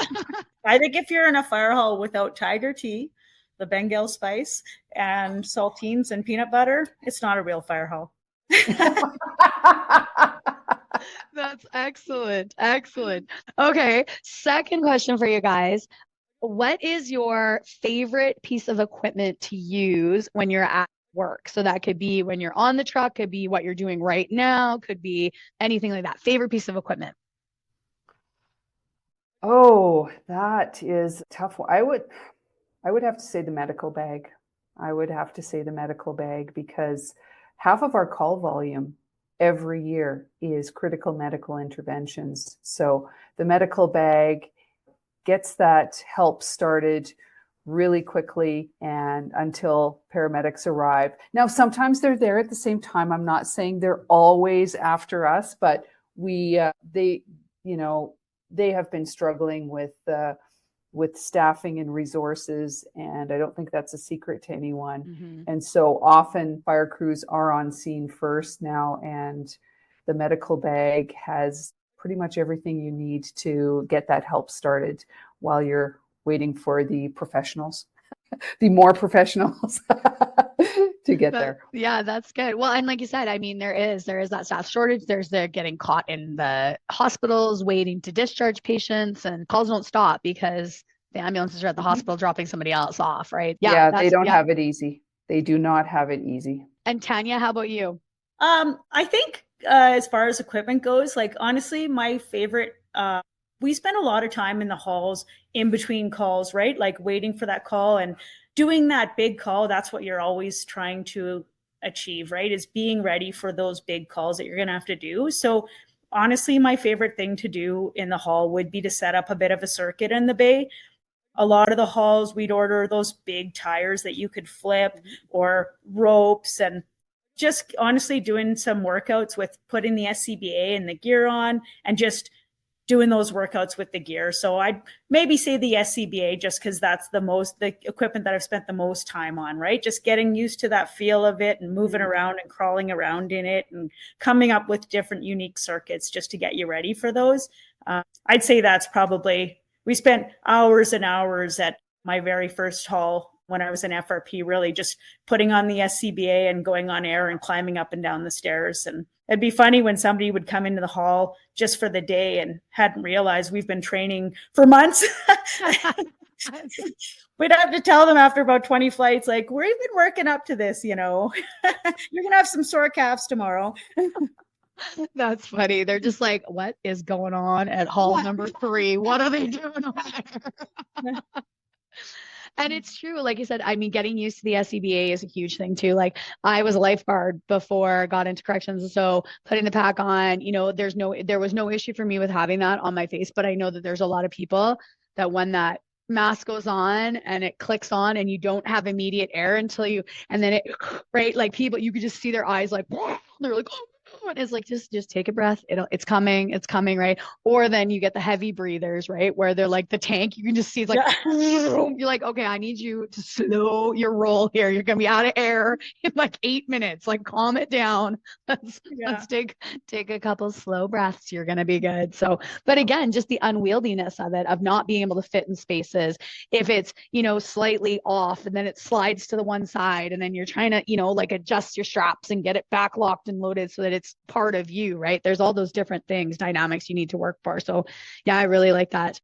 I think if you're in a fire hall without tiger tea, the Bengal spice, and saltines and peanut butter, it's not a real fire hall. That's excellent. Excellent. Okay. Second question for you guys. What is your favorite piece of equipment to use when you're at work? So that could be when you're on the truck, could be what you're doing right now, could be anything like that. Favorite piece of equipment? oh, that is a tough one. I would have to say the medical bag. I would have to say the medical bag because half of our call volume every year is critical medical interventions. So the medical bag gets that help started really quickly and until paramedics arrive. Now, sometimes they're there at the same time. I'm not saying they're always after us, but they have been struggling with staffing and resources, and I don't think that's a secret to anyone. Mm-hmm. And so often fire crews are on scene first now, and the medical bag has pretty much everything you need to get that help started while you're waiting for the professionals, the more professionals to get there. Yeah, that's good. Well, and like you said, I mean, there is that staff shortage. There's the getting caught in the hospitals, waiting to discharge patients, and calls don't stop because the ambulances are at the hospital dropping somebody else off, right? Yeah, they don't have it easy. They do not have it easy. And Tania, how about you? I think as far as equipment goes, like honestly, my favorite, we spend a lot of time in the halls in between calls, right? Like waiting for that call and doing that big call. That's what you're always trying to achieve, right? Is being ready for those big calls that you're going to have to do. So honestly, my favorite thing to do in the hall would be to set up a bit of a circuit in the bay. A lot of the halls, we'd order those big tires that you could flip or ropes, and just honestly doing some workouts with putting the SCBA and the gear on and just doing those workouts with the gear. So I'd maybe say the SCBA just because that's the equipment that I've spent the most time on, right? Just getting used to that feel of it and moving around and crawling around in it and coming up with different unique circuits just to get you ready for those. I'd say that's probably, we spent hours and hours at my very first hall when I was in FRP, really just putting on the SCBA and going on air and climbing up and down the stairs. And it'd be funny when somebody would come into the hall just for the day and hadn't realized we've been training for months. We'd have to tell them after about 20 flights, like, we've been working up to this, you're going to have some sore calves tomorrow. That's funny. They're just like, what is going on at hall number 3? What are they doing over there? And it's true, like you said, I mean, getting used to the SCBA is a huge thing too. Like I was a lifeguard before I got into corrections. So putting the pack on, there was no issue for me with having that on my face. But I know that there's a lot of people that when that mask goes on and it clicks on and you don't have immediate air and then it, right, like people, you could just see their eyes like, they're like, oh, and it's like just take a breath, it's coming, right? Or then you get the heavy breathers, right, where they're like the tank, you can just see it's like you're like, okay, I need you to slow your roll here, you're gonna be out of air in like 8 minutes, like calm it down. Let's take a couple slow breaths, you're gonna be good. So but again, just the unwieldiness of it, of not being able to fit in spaces, if it's slightly off and then it slides to the one side and then you're trying to like adjust your straps and get it back locked and loaded so that it's part of you, right? There's all those different things, dynamics you need to work for. So yeah, I really like that.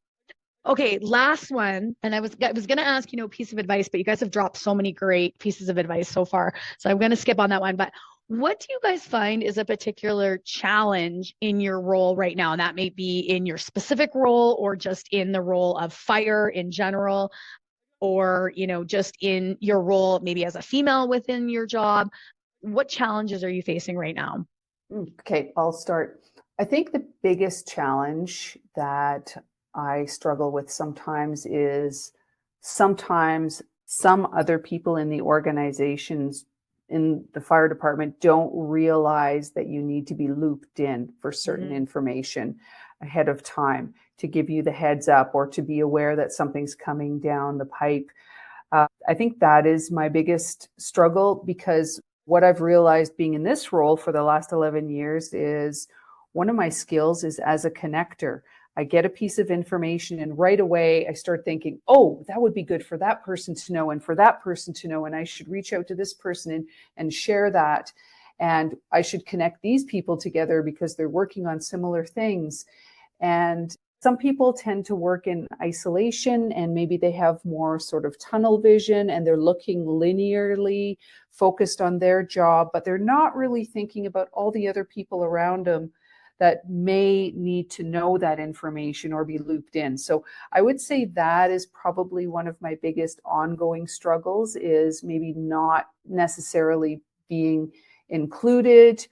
Okay, last one. And I was going to ask, piece of advice, but you guys have dropped so many great pieces of advice so far. So I'm going to skip on that one. But what do you guys find is a particular challenge in your role right now? And that may be in your specific role or just in the role of fire in general, or, just in your role, maybe as a female within your job. What challenges are you facing right now? Okay, I'll start. I think the biggest challenge that I struggle with sometimes is sometimes some other people in the organizations in the fire department don't realize that you need to be looped in for certain information ahead of time to give you the heads up or to be aware that something's coming down the pipe. I think that is my biggest struggle, because what I've realized being in this role for the last 11 years is one of my skills is as a connector. I get a piece of information and right away I start thinking, oh, that would be good for that person to know and for that person to know. And I should reach out to this person and share that. And I should connect these people together because they're working on similar things. And some people tend to work in isolation and maybe they have more sort of tunnel vision and they're looking linearly focused on their job, but they're not really thinking about all the other people around them that may need to know that information or be looped in. So I would say that is probably one of my biggest ongoing struggles, is maybe not necessarily being included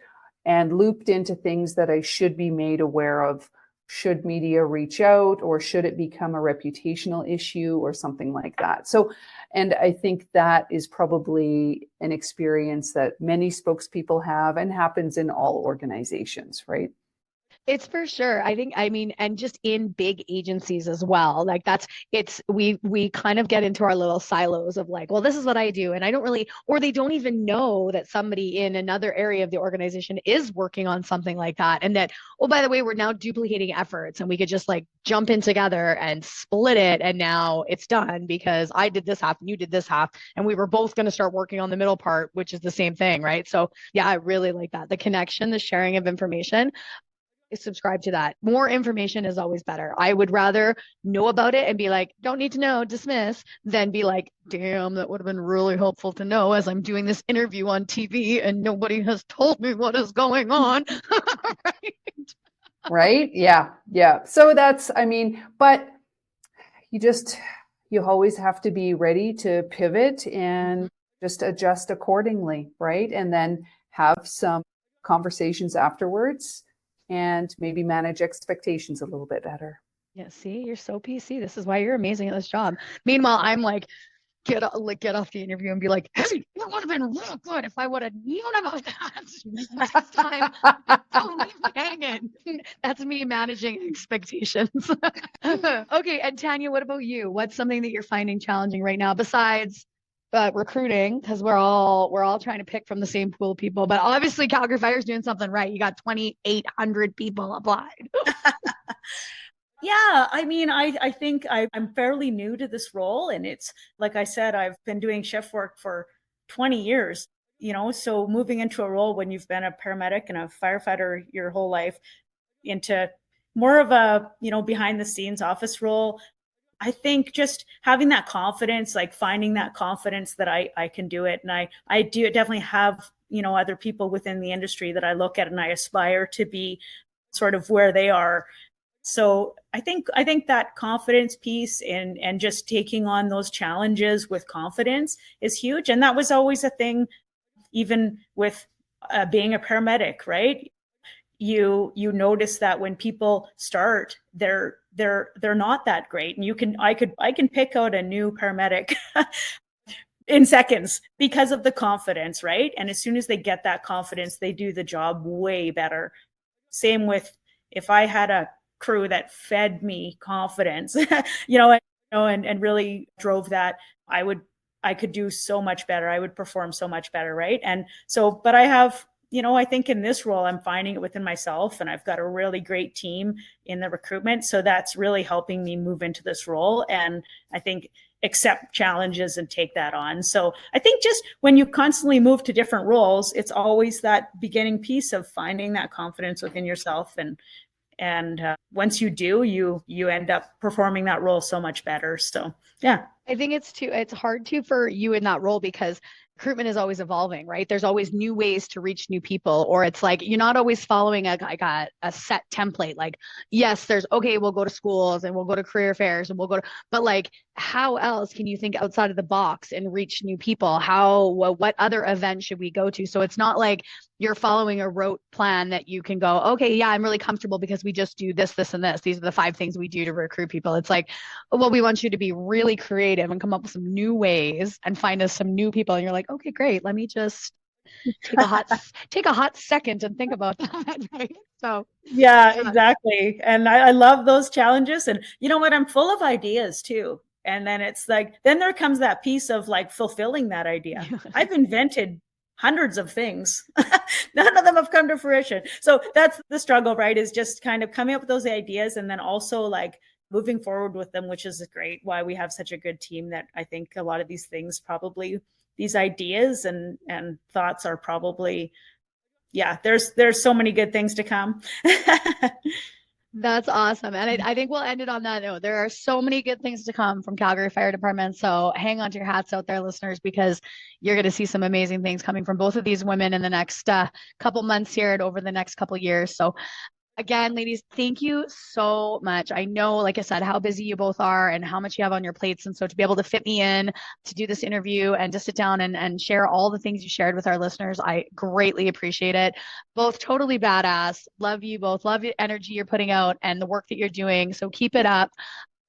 and looped into things that I should be made aware of. Should media reach out, or should it become a reputational issue or something like that? So, and I think that is probably an experience that many spokespeople have and happens in all organizations, right? It's for sure. I mean, and just in big agencies as well. Like we kind of get into our little silos of like, well, this is what I do. And I don't really, or they don't even know that somebody in another area of the organization is working on something like that. And that, oh, by the way, we're now duplicating efforts and we could just like jump in together and split it. And now it's done because I did this half and you did this half. And we were both going to start working on the middle part, which is the same thing. Right. So yeah, I really like that. The connection, the sharing of information. Subscribe to that. More information is always better. I would rather know about it and be like, don't need to know, dismiss, than be like, damn, that would have been really helpful to know as I'm doing this interview on TV and nobody has told me what is going on. Right? Right? Yeah. Yeah. So that's, I mean, but you always have to be ready to pivot and just adjust accordingly, right? And then have some conversations afterwards and maybe manage expectations a little bit better. Yeah, see, you're so PC. This is why you're amazing at this job. Meanwhile, I'm like, get off the interview and be like, hey, it would have been real good if I would have known about that next time. Don't leave me hanging. That's me managing expectations. Okay, and Tania, what about you? What's something that you're finding challenging right now besides recruiting? Because we're all trying to pick from the same pool of people, but obviously Calgary Fire is doing something right. You got 2,800 people applied. Yeah, I mean, I think I'm fairly new to this role. And it's, like I said, I've been doing shift work for 20 years, so moving into a role when you've been a paramedic and a firefighter your whole life into more of a, behind the scenes office role, I think just having that confidence, like finding that confidence that I can do it. And I do definitely have, other people within the industry that I look at and I aspire to be sort of where they are. So I think that confidence piece and just taking on those challenges with confidence is huge. And that was always a thing, even with being a paramedic, right? You notice that when people start, they're not that great, and I can pick out a new paramedic in seconds because of the confidence, right? And as soon as they get that confidence, they do the job way better. Same with if I had a crew that fed me confidence, and really drove that, I could do so much better. I would perform so much better, right? And so, but I have, I think in this role, I'm finding it within myself, and I've got a really great team in the recruitment. So that's really helping me move into this role. And I think accept challenges and take that on. So I think just when you constantly move to different roles, it's always that beginning piece of finding that confidence within yourself. And once you do, you end up performing that role so much better. So, yeah. I think it's hard too for you in that role because recruitment is always evolving, right? There's always new ways to reach new people, or it's like you're not always following a set template. Like, yes, okay, we'll go to schools and we'll go to career fairs and but like, how else can you think outside of the box and reach new people? What other event should we go to? So it's not like you're following a rote plan that you can go, okay, yeah, I'm really comfortable because we just do this, this, and this. These are the 5 things we do to recruit people. It's like, well, we want you to be really creative and come up with some new ways and find us some new people. And you're like, okay, great. Let me just take a hot second and think about that. Right. So yeah, exactly. And I love those challenges. And you know what? I'm full of ideas too. And then it's like, then there comes that piece of like fulfilling that idea. I've invented hundreds of things. None of them have come to fruition. So that's the struggle, right? Is just kind of coming up with those ideas and then also like moving forward with them, which is great. Why we have such a good team that I think a lot of these things probably, these ideas and thoughts are probably, yeah, there's so many good things to come. That's awesome. And I think we'll end it on that note. There are so many good things to come from Calgary Fire Department. So hang on to your hats out there, listeners, because you're going to see some amazing things coming from both of these women in the next couple months here and over the next couple years. So again, ladies, thank you so much. I know, like I said, how busy you both are and how much you have on your plates. And so to be able to fit me in to do this interview and to sit down and share all the things you shared with our listeners, I greatly appreciate it. Both totally badass. Love you both. Love the energy you're putting out and the work that you're doing. So keep it up.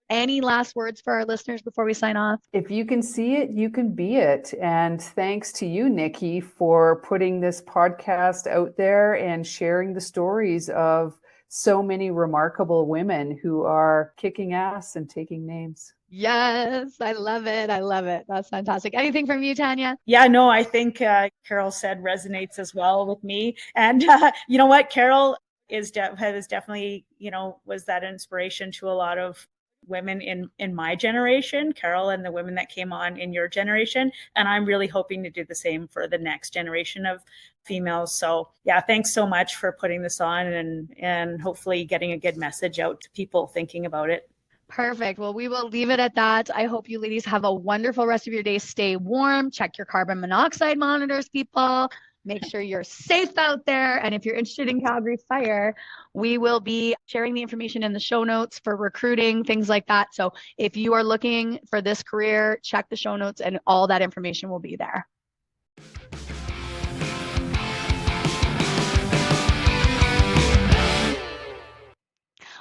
Any last words for our listeners before we sign off? If you can see it, you can be it. And thanks to you, Nikki, for putting this podcast out there and sharing the stories of so many remarkable women who are kicking ass and taking names. Yes, I love it. I love it. That's fantastic. Anything from you, Tania? Yeah, no, I think Carol said resonates as well with me. And you know what? Carol has definitely, was that inspiration to a lot of women in my generation, Carol, and the women that came on in your generation. And I'm really hoping to do the same for the next generation of females. So yeah, thanks so much for putting this on and hopefully getting a good message out to people thinking about it. Perfect. Well, we will leave it at that. I hope you ladies have a wonderful rest of your day. Stay warm. Check your carbon monoxide monitors, people. Make sure you're safe out there. And if you're interested in Calgary Fire, we will be sharing the information in the show notes for recruiting, things like that. So if you are looking for this career, check the show notes and all that information will be there.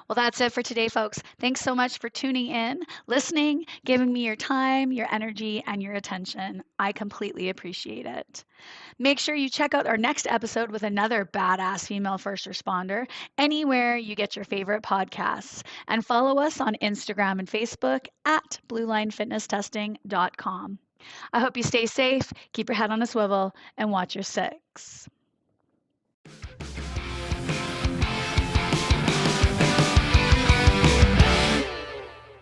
Well, that's it for today, folks. Thanks so much for tuning in, listening, giving me your time, your energy, and your attention. I completely appreciate it. Make sure you check out our next episode with another badass female first responder anywhere you get your favorite podcasts. And follow us on Instagram and Facebook at bluelinefitnesstesting.com. I hope you stay safe, keep your head on a swivel, and watch your 6.